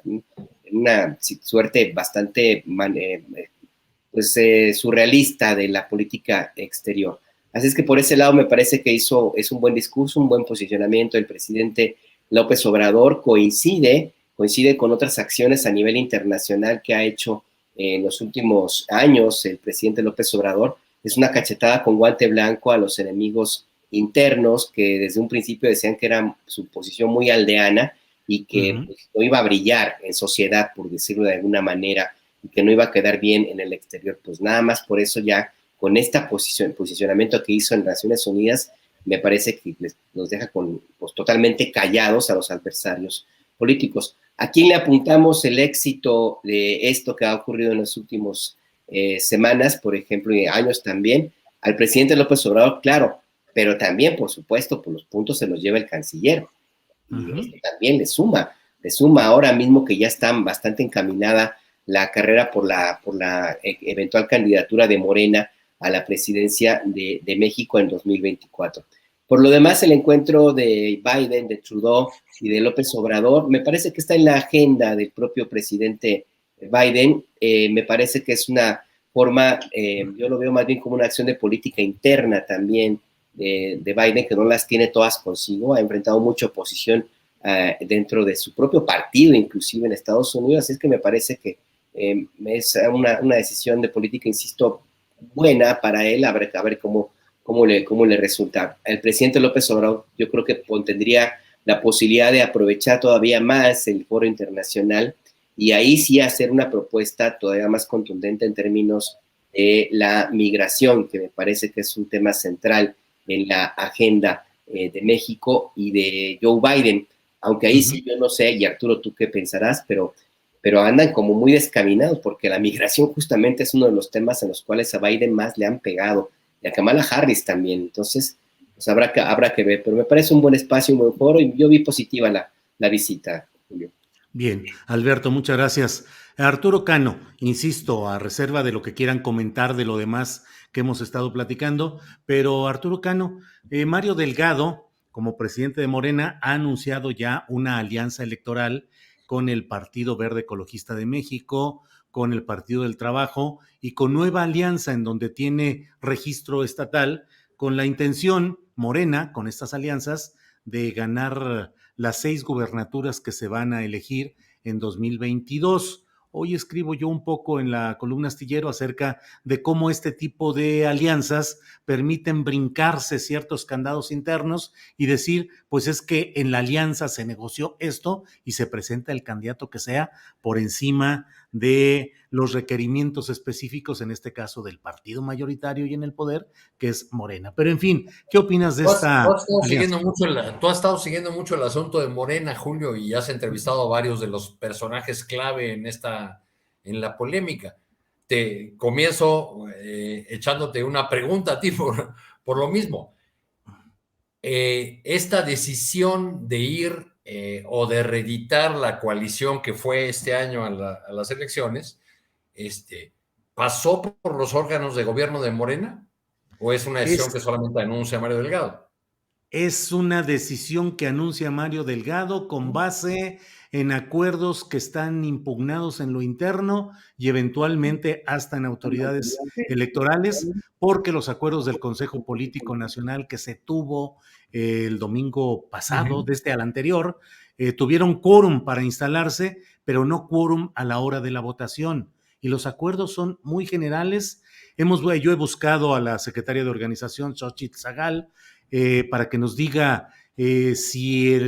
una suerte bastante surrealista de la política exterior. Así es que por ese lado me parece que es un buen discurso, un buen posicionamiento. El presidente López Obrador coincide con otras acciones a nivel internacional que ha hecho en los últimos años el presidente López Obrador. Es una cachetada con guante blanco a los enemigos internos que desde un principio decían que era su posición muy aldeana y que pues, no iba a brillar en sociedad, por decirlo de alguna manera, y que no iba a quedar bien en el exterior. Pues nada más por eso ya con este posicionamiento que hizo en Naciones Unidas, me parece que nos deja pues, totalmente callados a los adversarios políticos. ¿A quién le apuntamos el éxito de esto que ha ocurrido en las últimas semanas, por ejemplo, y años también? Al presidente López Obrador, claro, pero también, por supuesto, por los puntos se los lleva el canciller. Y esto también le suma ahora mismo que ya está bastante encaminada la carrera por la eventual candidatura de Morena a la presidencia de México en 2024. Por lo demás, el encuentro de Biden, de Trudeau y de López Obrador, me parece que está en la agenda del propio presidente Biden. Me parece que es una forma, yo lo veo más bien como una acción de política interna también de Biden, que no las tiene todas consigo. Ha enfrentado mucha oposición dentro de su propio partido, inclusive en Estados Unidos. Así es que me parece que es una decisión de política, insisto, buena para él, a ver cómo le resulta. El presidente López Obrador, yo creo que tendría la posibilidad de aprovechar todavía más el foro internacional y ahí sí hacer una propuesta todavía más contundente en términos de la migración, que me parece que es un tema central en la agenda de México y de Joe Biden, aunque ahí sí yo no sé, y Arturo, ¿tú qué pensarás? Pero andan como muy descaminados, porque la migración justamente es uno de los temas en los cuales a Biden más le han pegado, y a Kamala Harris también. Entonces, pues habrá que ver, pero me parece un buen espacio, un buen foro, y yo vi positiva la visita, Julio. Bien, Alberto, muchas gracias. Arturo Cano, insisto, a reserva de lo que quieran comentar de lo demás que hemos estado platicando, pero Arturo Cano, Mario Delgado, como presidente de Morena, ha anunciado ya una alianza electoral con el Partido Verde Ecologista de México, con el Partido del Trabajo y con Nueva Alianza, en donde tiene registro estatal, con la intención, Morena, con estas alianzas, de ganar las 6 gubernaturas que se van a elegir en 2022. Hoy escribo yo un poco en la columna Astillero acerca de cómo este tipo de alianzas permiten brincarse ciertos candados internos y decir, pues es que en la alianza se negoció esto y se presenta el candidato que sea por encima de los requerimientos específicos, en este caso del partido mayoritario y en el poder, que es Morena. Pero en fin, ¿qué opinas de esta alianza? Tú has estado siguiendo mucho el asunto de Morena, Julio, y has entrevistado a varios de los personajes clave en la polémica. Te comienzo echándote una pregunta a ti por lo mismo. Esta decisión de ir o de reeditar la coalición que fue este año a las elecciones, ¿pasó por los órganos de gobierno de Morena? ¿O es una decisión que solamente anuncia Mario Delgado? Es una decisión que anuncia Mario Delgado con base en acuerdos que están impugnados en lo interno y eventualmente hasta en autoridades electorales, porque los acuerdos del Consejo Político Nacional que se tuvo el domingo pasado, desde el anterior, tuvieron quórum para instalarse, pero no quórum a la hora de la votación. Y los acuerdos son muy generales. Yo he buscado a la secretaria de organización, Xochitl Zagal, para que nos diga si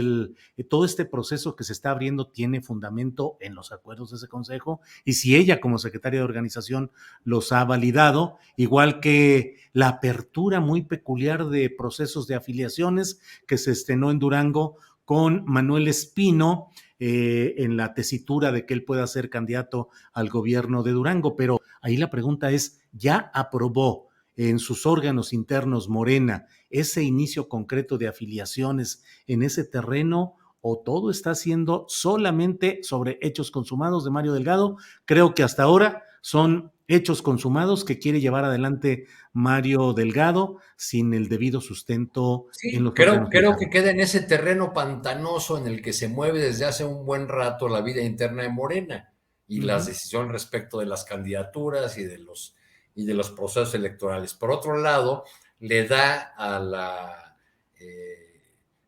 todo este proceso que se está abriendo tiene fundamento en los acuerdos de ese consejo y si ella como secretaria de organización los ha validado, igual que la apertura muy peculiar de procesos de afiliaciones que se estrenó en Durango con Manuel Espino en la tesitura de que él pueda ser candidato al gobierno de Durango. Pero ahí la pregunta es, ¿ya aprobó en sus órganos internos Morena ese inicio concreto de afiliaciones en ese terreno, o todo está siendo solamente sobre hechos consumados de Mario Delgado? Creo que hasta ahora son hechos consumados que quiere llevar adelante Mario Delgado sin el debido sustento en los órganos Creo internos. que queda en ese terreno pantanoso en el que se mueve desde hace un buen rato la vida interna de Morena y las decisiones respecto de las candidaturas y de los procesos electorales. Por otro lado, le da a la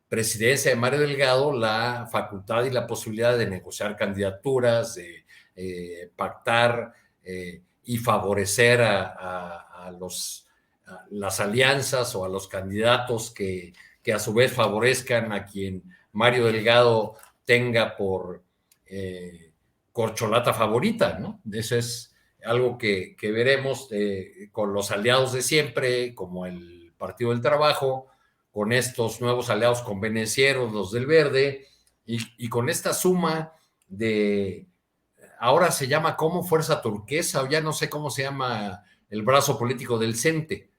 presidencia de Mario Delgado la facultad y la posibilidad de negociar candidaturas, de pactar y favorecer a las alianzas o a los candidatos que a su vez favorezcan a quien Mario Delgado tenga por corcholata favorita, ¿no? Eso es algo que veremos con los aliados de siempre, como el Partido del Trabajo, con estos nuevos aliados convenencieros, los del Verde, y con esta suma de, ahora se llama como Fuerza Turquesa, o ya no sé cómo se llama el brazo político del CENTE.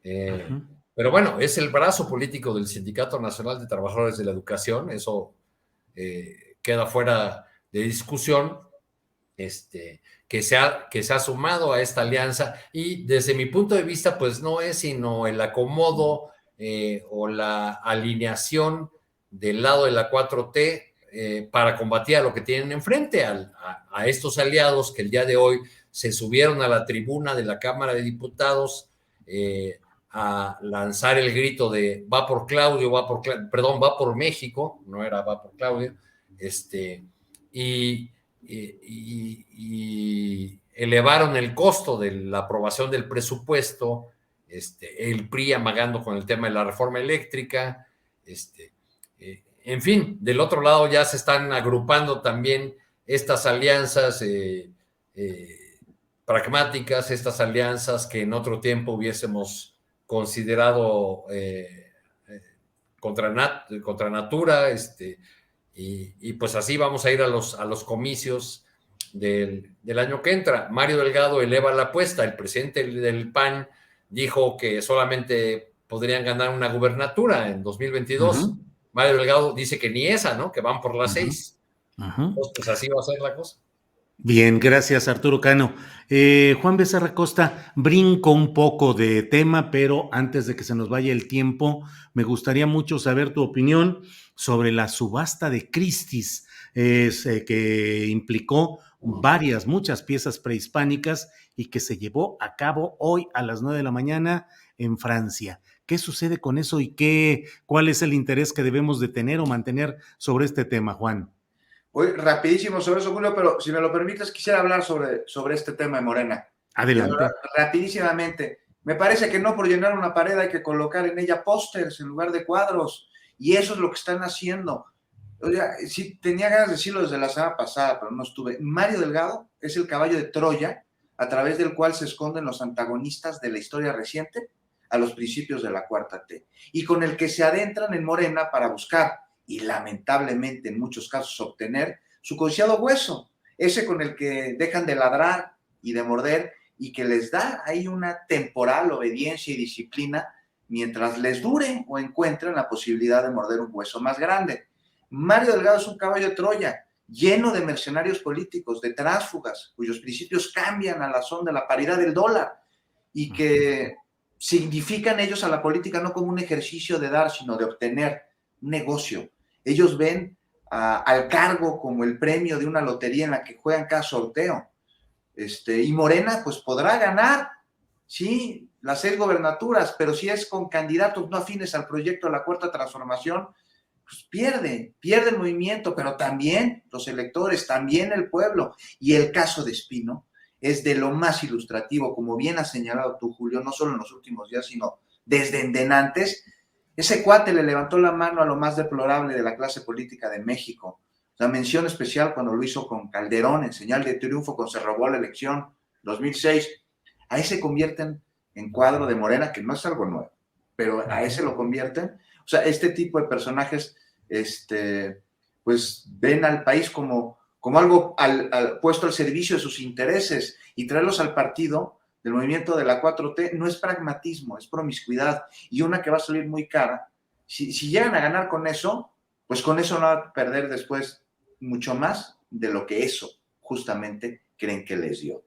Pero bueno, es el brazo político del Sindicato Nacional de Trabajadores de la Educación, eso queda fuera de discusión, que se ha sumado a esta alianza, y desde mi punto de vista, pues no es sino el acomodo o la alineación del lado de la 4T para combatir a lo que tienen enfrente, a estos aliados que el día de hoy se subieron a la tribuna de la Cámara de Diputados a lanzar el grito de va por Claudio, perdón, va por México, no era va por Claudio, y elevaron el costo de la aprobación del presupuesto, el PRI amagando con el tema de la reforma eléctrica, en fin, del otro lado ya se están agrupando también estas alianzas pragmáticas, estas alianzas que en otro tiempo hubiésemos considerado contra natura, y pues así vamos a ir a los comicios del año que entra. Mario Delgado eleva la apuesta, el presidente del PAN dijo que solamente podrían ganar una gubernatura en 2022. Mario Delgado dice que ni esa, ¿no? Que van por las 6. Entonces, pues así va a ser la cosa. Bien, gracias Arturo Cano. Juan Becerra Costa, brinco un poco de tema, pero antes de que se nos vaya el tiempo, me gustaría mucho saber tu opinión sobre la subasta de Christie's, que implicó muchas piezas prehispánicas y que se llevó a cabo hoy a las 9 de la mañana en Francia. ¿Qué sucede con eso y cuál es el interés que debemos de tener o mantener sobre este tema, Juan? Voy rapidísimo sobre eso, Julio, pero si me lo permites, quisiera hablar sobre este tema de Morena. Adelante. Rapidísimamente. Me parece que no por llenar una pared hay que colocar en ella pósters en lugar de cuadros. Y eso es lo que están haciendo. O sea, sí, tenía ganas de decirlo desde la semana pasada, pero no estuve. Mario Delgado es el caballo de Troya a través del cual se esconden los antagonistas de la historia reciente a los principios de la 4T. Y con el que se adentran en Morena para buscar y lamentablemente en muchos casos obtener su codiciado hueso, ese con el que dejan de ladrar y de morder y que les da ahí una temporal obediencia y disciplina mientras les dure o encuentren la posibilidad de morder un hueso más grande. Mario Delgado es un caballo de Troya, lleno de mercenarios políticos, de tránsfugas, cuyos principios cambian a la son de la paridad del dólar y que significan ellos a la política no como un ejercicio de dar, sino de obtener un negocio. Ellos ven al cargo como el premio de una lotería en la que juegan cada sorteo. Y Morena pues podrá ganar, sí, las 6 gobernaturas, pero si es con candidatos no afines al proyecto de la Cuarta Transformación, pues pierde el movimiento, pero también los electores, también el pueblo. Y el caso de Espino es de lo más ilustrativo, como bien has señalado tú, Julio, no solo en los últimos días, sino desde antes. Ese cuate le levantó la mano a lo más deplorable de la clase política de México. La mención especial cuando lo hizo con Calderón, en señal de triunfo, cuando se robó la elección 2006. A ese convierten en cuadro de Morena, que no es algo nuevo, pero a ese lo convierten. O sea, este tipo de personajes, pues ven al país como algo puesto al servicio de sus intereses, y traerlos al partido del movimiento de la 4T no es pragmatismo, es promiscuidad, y una que va a salir muy cara. Si llegan a ganar con eso, pues con eso no va a perder después mucho más de lo que eso justamente creen que les dio.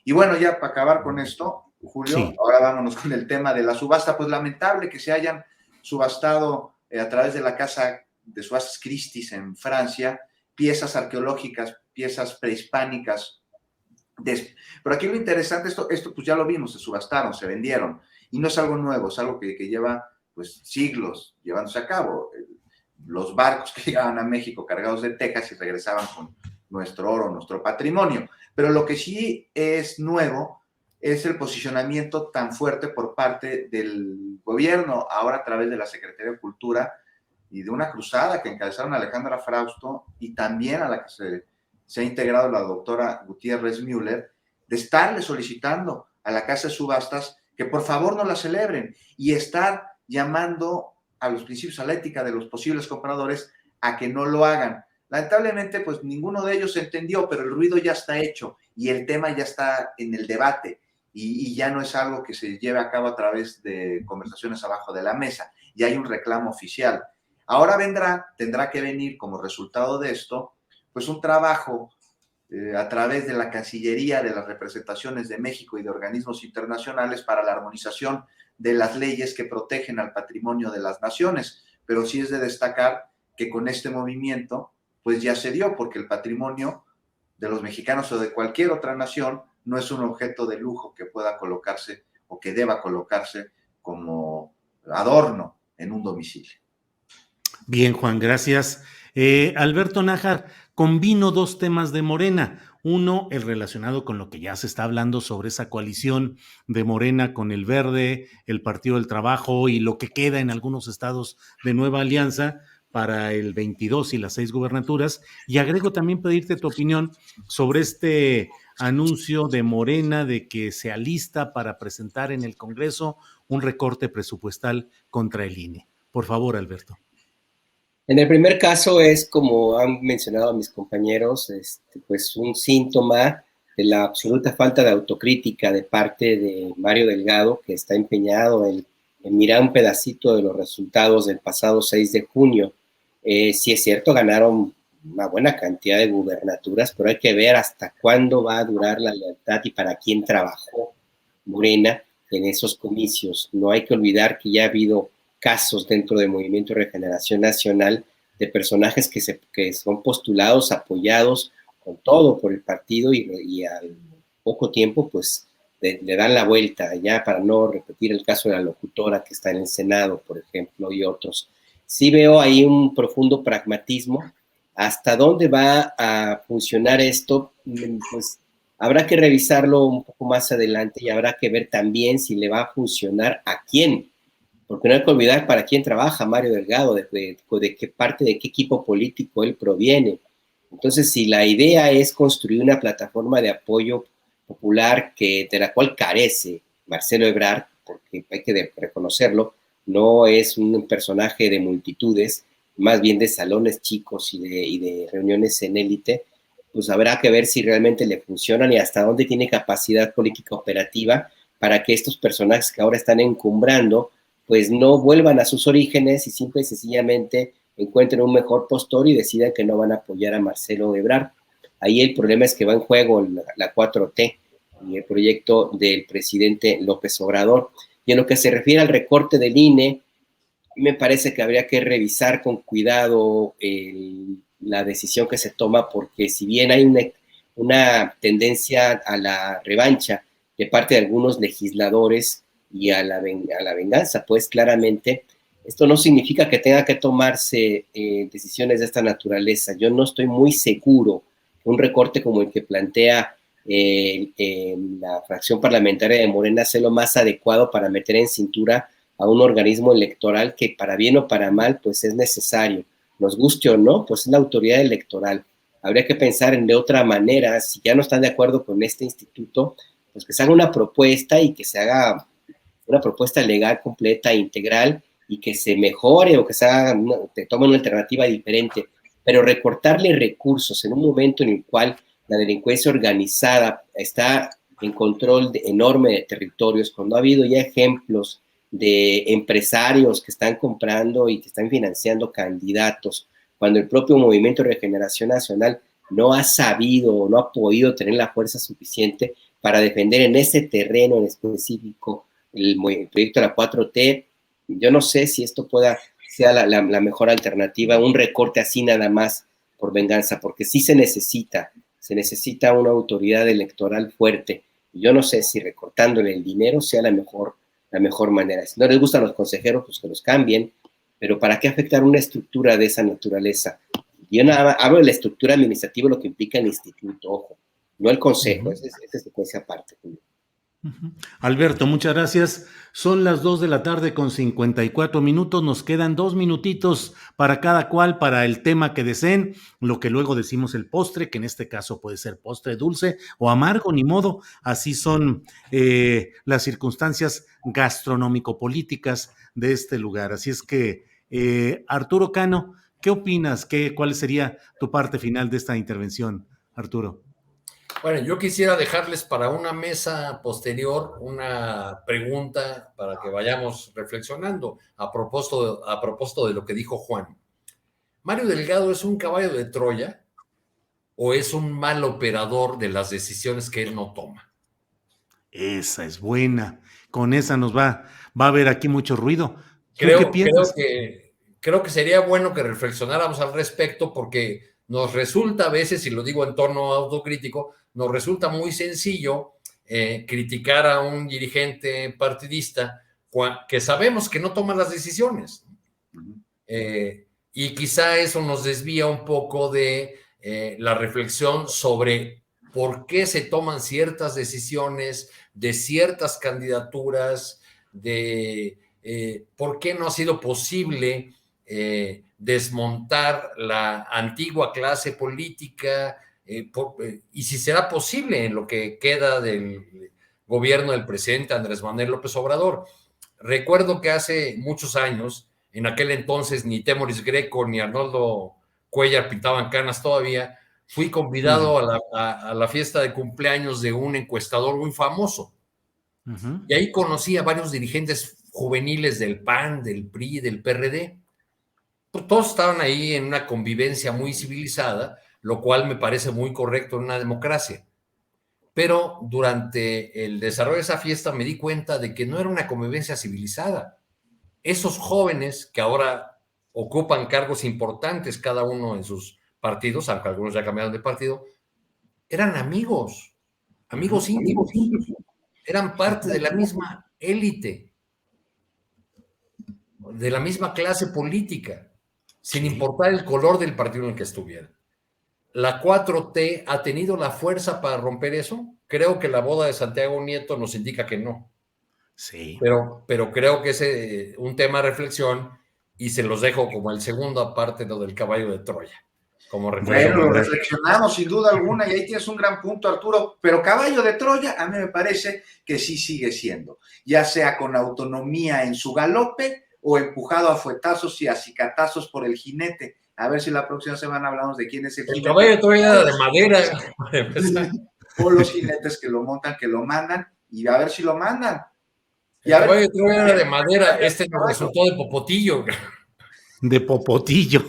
Y bueno, ya para acabar con esto, Julio, sí. Ahora vámonos con el tema de la subasta. Pues lamentable que se hayan subastado a través de la casa de subastas Christie's en Francia piezas arqueológicas, piezas prehispánicas. Pero aquí lo interesante, esto pues ya lo vimos, se subastaron, se vendieron, y no es algo nuevo, es algo que lleva pues siglos llevándose a cabo. Los barcos que llegaban a México cargados de tejas y regresaban con nuestro oro, nuestro patrimonio. Pero lo que sí es nuevo es el posicionamiento tan fuerte por parte del gobierno, ahora a través de la Secretaría de Cultura, y de una cruzada que encabezaron Alejandra Frausto, y también a la que se ha integrado la doctora Gutiérrez Müller, de estarle solicitando a la Casa de Subastas que por favor no la celebren, y estar llamando a los principios, a la ética de los posibles compradores a que no lo hagan. Lamentablemente, pues ninguno de ellos se entendió, pero el ruido ya está hecho y el tema ya está en el debate, y ya no es algo que se lleve a cabo a través de conversaciones abajo de la mesa, ya hay un reclamo oficial. Ahora tendrá que venir como resultado de esto, pues un trabajo a través de la Cancillería, de las representaciones de México y de organismos internacionales para la armonización de las leyes que protegen al patrimonio de las naciones. Pero sí es de destacar que con este movimiento, pues ya se dio, porque el patrimonio de los mexicanos o de cualquier otra nación no es un objeto de lujo que pueda colocarse o que deba colocarse como adorno en un domicilio. Bien, Juan, gracias. Alberto Nájar, combino 2 temas de Morena. Uno, el relacionado con lo que ya se está hablando sobre esa coalición de Morena con el Verde, el Partido del Trabajo y lo que queda en algunos estados de Nueva Alianza para el 22 y las 6 gubernaturas. Y agrego también pedirte tu opinión sobre este anuncio de Morena de que se alista para presentar en el Congreso un recorte presupuestal contra el INE. Por favor, Alberto. En el primer caso es, como han mencionado mis compañeros, pues un síntoma de la absoluta falta de autocrítica de parte de Mario Delgado, que está empeñado en mirar un pedacito de los resultados del pasado 6 de junio. Sí es cierto, ganaron una buena cantidad de gubernaturas, pero hay que ver hasta cuándo va a durar la lealtad y para quién trabajó Morena en esos comicios. No hay que olvidar que ya ha habido casos dentro del Movimiento de Regeneración Nacional de personajes que son postulados, apoyados con todo por el partido, y al poco tiempo pues le dan la vuelta, ya para no repetir el caso de la locutora que está en el Senado, por ejemplo, y otros. Sí veo ahí un profundo pragmatismo. ¿Hasta dónde va a funcionar esto? Pues habrá que revisarlo un poco más adelante, y habrá que ver también si le va a funcionar a quién. Porque no hay que olvidar para quién trabaja Mario Delgado, de qué parte, de qué equipo político él proviene. Entonces, si la idea es construir una plataforma de apoyo popular de la cual carece Marcelo Ebrard, porque hay que reconocerlo, no es un personaje de multitudes, más bien de salones chicos y de reuniones en élite, pues habrá que ver si realmente le funcionan y hasta dónde tiene capacidad política operativa para que estos personajes que ahora están encumbrando pues no vuelvan a sus orígenes y simple y sencillamente encuentren un mejor postor y decidan que no van a apoyar a Marcelo Ebrard. Ahí el problema es que va en juego la 4T y el proyecto del presidente López Obrador. Y en lo que se refiere al recorte del INE, me parece que habría que revisar con cuidado la decisión que se toma, porque si bien hay una tendencia a la revancha de parte de algunos legisladores y a la venganza, pues claramente esto no significa que tenga que tomarse decisiones de esta naturaleza. Yo no estoy muy seguro que un recorte como el que plantea la fracción parlamentaria de Morena sea lo más adecuado para meter en cintura a un organismo electoral que, para bien o para mal, pues es necesario. Nos guste o no, pues es la autoridad electoral. Habría que pensar de otra manera. Si ya no están de acuerdo con este instituto, pues que se haga una propuesta y que se haga una propuesta legal completa e integral y que se mejore o que se haga que tome una alternativa diferente. Pero recortarle recursos en un momento en el cual la delincuencia organizada está en control enorme de territorios, cuando ha habido ya ejemplos de empresarios que están comprando y que están financiando candidatos, cuando el propio Movimiento de Regeneración Nacional no ha sabido o no ha podido tener la fuerza suficiente para defender en ese terreno en específico el proyecto de la 4T. Yo no sé si esto sea la mejor alternativa, un recorte así nada más por venganza, porque sí se necesita una autoridad electoral fuerte. Yo no sé si recortándole el dinero sea la mejor manera. Si no les gustan los consejeros, pues que los cambien, pero ¿para qué afectar una estructura de esa naturaleza? Yo hablo de la estructura administrativa, lo que implica el instituto, ojo, no el consejo, esa es secuencia aparte. Alberto, muchas gracias. Son las 2 de la tarde con 54 minutos. Nos quedan 2 minutitos para cada cual, para el tema que deseen, lo que luego decimos el postre, que en este caso puede ser postre dulce o amargo, ni modo. Así son las circunstancias gastronómico-políticas de este lugar. Así es que, Arturo Cano, ¿qué opinas? ¿Cuál sería tu parte final de esta intervención, Arturo? Bueno, yo quisiera dejarles para una mesa posterior una pregunta para que vayamos reflexionando a propósito de lo que dijo Juan. ¿Mario Delgado es un caballo de Troya o es un mal operador de las decisiones que él no toma? Esa es buena. Con esa va a haber aquí mucho ruido. ¿Tú Creo, qué piensas? creo que sería bueno que reflexionáramos al respecto, porque nos resulta a veces, y lo digo en tono autocrítico, nos resulta muy sencillo criticar a un dirigente partidista que sabemos que no toma las decisiones. Y quizá eso nos desvía un poco de la reflexión sobre por qué se toman ciertas decisiones de ciertas candidaturas, de por qué no ha sido posible desmontar la antigua clase política, y si será posible en lo que queda del gobierno del presidente Andrés Manuel López Obrador. Recuerdo que hace muchos años, en aquel entonces ni Temoris Greco ni Arnoldo Cuellar pintaban canas todavía, fui convidado a la fiesta de cumpleaños de un encuestador muy famoso. Y ahí conocí a varios dirigentes juveniles del PAN, del PRI, del PRD. Pues todos estaban ahí en una convivencia muy civilizada, lo cual me parece muy correcto en una democracia. Pero durante el desarrollo de esa fiesta me di cuenta de que no era una convivencia civilizada. Esos jóvenes que ahora ocupan cargos importantes, cada uno en sus partidos, aunque algunos ya cambiaron de partido, eran amigos íntimos, eran parte de la misma élite, de la misma clase política, sin importar el color del partido en el que estuvieran. ¿La 4T ha tenido la fuerza para romper eso? Creo que la boda de Santiago Nieto nos indica que no. Sí. Pero creo que es un tema de reflexión, y se los dejo como el segundo aparte lo del caballo de Troya. Como bueno, lo reflexionamos sin duda alguna y ahí tienes un gran punto, Arturo, pero caballo de Troya a mí me parece que sí sigue siendo, ya sea con autonomía en su galope o empujado a fuetazos y a cicatazos por el jinete. A ver si la próxima semana hablamos de quién es el jinete. El caballo de Troya era de madera. O los jinetes que lo montan, que lo mandan, y a ver si lo mandan. El caballo de Troya era de madera, nos resultó de popotillo. De popotillo.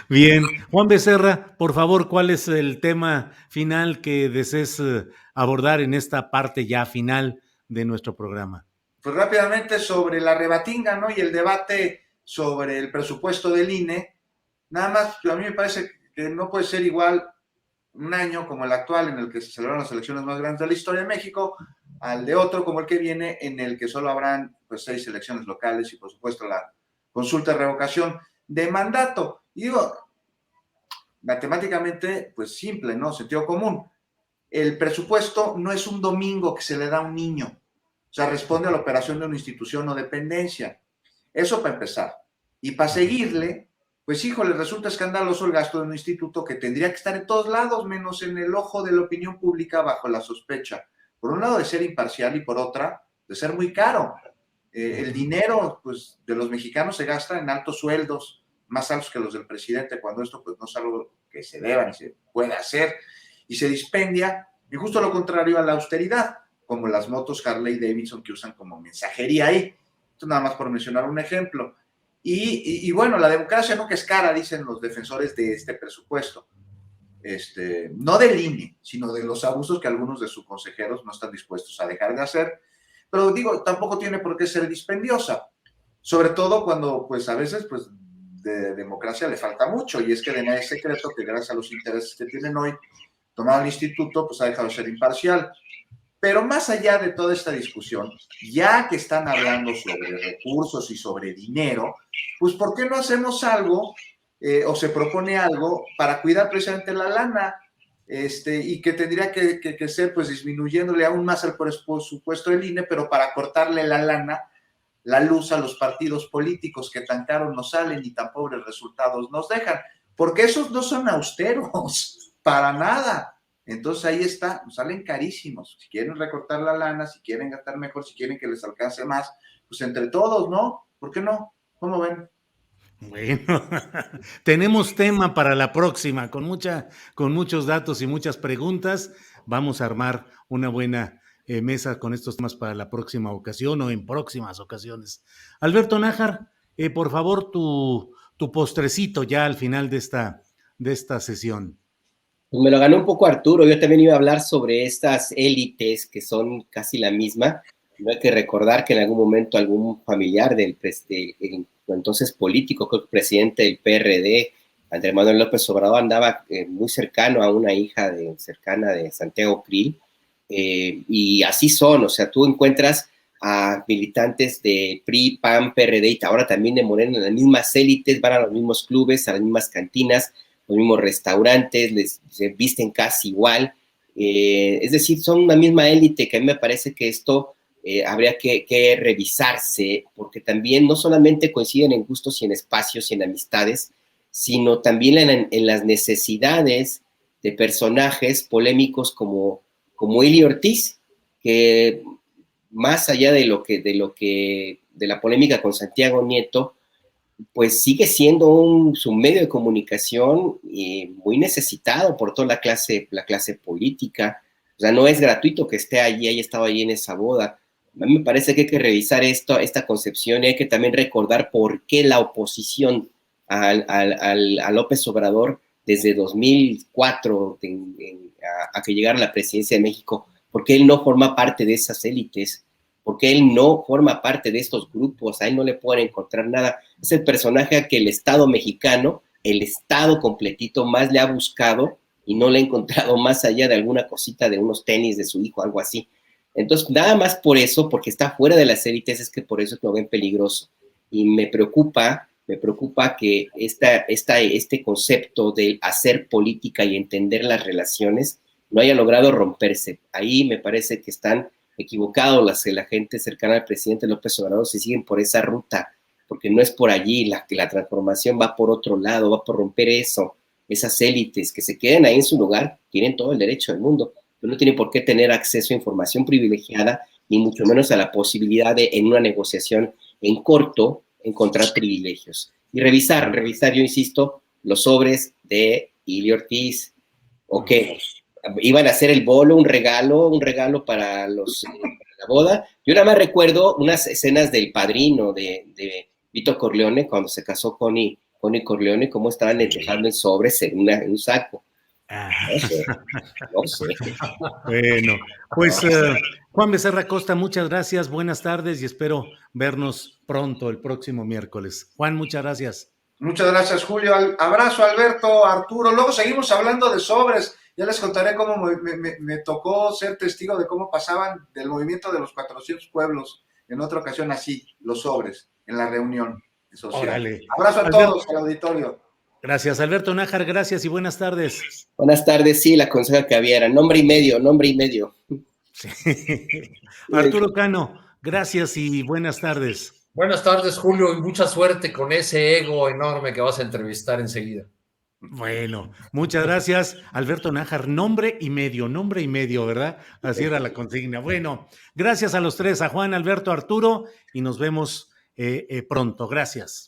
Bien. Juan Becerra, por favor, ¿cuál es el tema final que desees abordar en esta parte ya final de nuestro programa? Pues rápidamente sobre la rebatinga, ¿no? Y el debate sobre el presupuesto del INE. Nada más, a mí me parece que no puede ser igual un año como el actual, en el que se celebran las elecciones más grandes de la historia de México, al de otro como el que viene, en el que solo habrán pues 6 elecciones locales y por supuesto la consulta de revocación de mandato. Y digo, matemáticamente, pues simple, ¿no? Sentido común. El presupuesto no es un domingo que se le da a un niño. O sea, responde a la operación de una institución o dependencia. Eso para empezar. Y para seguirle, pues híjole, resulta escandaloso el gasto de un instituto que tendría que estar en todos lados, menos en el ojo de la opinión pública bajo la sospecha. Por un lado de ser imparcial y por otra de ser muy caro. El dinero pues, de los mexicanos se gasta en altos sueldos, más altos que los del presidente, cuando esto pues, no es algo que se deba ni se puede hacer, y se dispendia en justo lo contrario a la austeridad, como las motos Harley Davidson que usan como mensajería ahí. Esto nada más por mencionar un ejemplo. Y bueno, la democracia no que es cara, dicen los defensores de este presupuesto. No del INE, sino de los abusos que algunos de sus consejeros no están dispuestos a dejar de hacer. Pero digo, tampoco tiene por qué ser dispendiosa, sobre todo cuando pues a veces pues de democracia le falta mucho, y es que de nada es secreto que gracias a los intereses que tienen hoy, tomado el instituto pues ha dejado de ser imparcial. Pero más allá de toda esta discusión, ya que están hablando sobre recursos y sobre dinero, pues ¿por qué no hacemos algo o se propone algo para cuidar precisamente la lana? Y que tendría que ser pues disminuyéndole aún más el presupuesto del INE, pero para cortarle la lana, la luz a los partidos políticos que tan caros nos salen y tan pobres resultados nos dejan, porque esos no son austeros, para nada. Entonces ahí está, nos salen carísimos. Si quieren recortar la lana, si quieren gastar mejor, si quieren que les alcance más, pues entre todos, ¿no? ¿Por qué no? ¿Cómo ven? Bueno, tenemos tema para la próxima, con muchos datos y muchas preguntas. Vamos a armar una buena mesa con estos temas para la próxima ocasión o en próximas ocasiones. Alberto Nájar, por favor, tu postrecito ya al final de esta sesión. Pues me lo ganó un poco Arturo. Yo también iba a hablar sobre estas élites que son casi la misma. No hay que recordar que en algún momento algún familiar del entonces político, creo que presidente del PRD, Andrés Manuel López Obrador, andaba muy cercano a una hija cercana de Santiago Krill, y así son. O sea, tú encuentras a militantes de PRI, PAN, PRD y ahora también de Morena en las mismas élites, van a los mismos clubes, a las mismas cantinas, los mismos restaurantes, se visten casi igual. Es decir, son una misma élite, que a mí me parece que esto habría que revisarse, porque también no solamente coinciden en gustos y en espacios y en amistades, sino también en las necesidades de personajes polémicos como Ili Ortiz, que más allá de la polémica con Santiago Nieto, pues sigue siendo su medio de comunicación muy necesitado por toda la clase política. O sea, no es gratuito que esté allí, haya estado allí en esa boda. A mí me parece que hay que revisar esta concepción, y hay que también recordar por qué la oposición a López Obrador desde 2004 a que llegara a la presidencia de México, porque él no forma parte de esas élites, porque él no forma parte de estos grupos, a él no le pueden encontrar nada. Es el personaje a que el Estado mexicano, el Estado completito, más le ha buscado y no le ha encontrado más allá de alguna cosita de unos tenis de su hijo, algo así. Entonces, nada más por eso, porque está fuera de las élites, es que por eso lo ven peligroso. Y me preocupa que este concepto de hacer política y entender las relaciones no haya logrado romperse. Ahí me parece que están equivocados la gente cercana al presidente López Obrador, si siguen por esa ruta, porque no es por allí, la transformación va por otro lado, va por romper eso. Esas élites que se queden ahí en su lugar tienen todo el derecho del mundo, pero no tienen por qué tener acceso a información privilegiada, ni mucho menos a la posibilidad de, en una negociación en corto, encontrar privilegios. Y revisar, yo insisto, los sobres de Ili Ortiz, ok, iban a hacer el bolo, un regalo para la boda. Yo nada más recuerdo unas escenas del Padrino de Vito Corleone cuando se casó Connie Corleone, cómo estaban dejando en sobres en un saco. No sé. Bueno, pues Juan Becerra Costa, muchas gracias, buenas tardes y espero vernos pronto el próximo miércoles. Juan, muchas gracias. Muchas gracias, Julio. Abrazo, Alberto, Arturo. Luego seguimos hablando de sobres. Ya les contaré cómo me tocó ser testigo de cómo pasaban del movimiento de los 400 pueblos en otra ocasión así, los sobres, en la reunión social. Órale. Abrazo a Alberto, todos, al auditorio. Gracias, Alberto Nájar, gracias y buenas tardes. Buenas tardes, sí, la conseja que había era nombre y medio. Sí. Arturo Cano, gracias y buenas tardes. Buenas tardes, Julio, y mucha suerte con ese ego enorme que vas a entrevistar enseguida. Bueno, muchas gracias, Alberto Nájar, nombre y medio, ¿verdad? Así era la consigna. Bueno, gracias a los tres, a Juan, Alberto, Arturo, y nos vemos pronto. Gracias.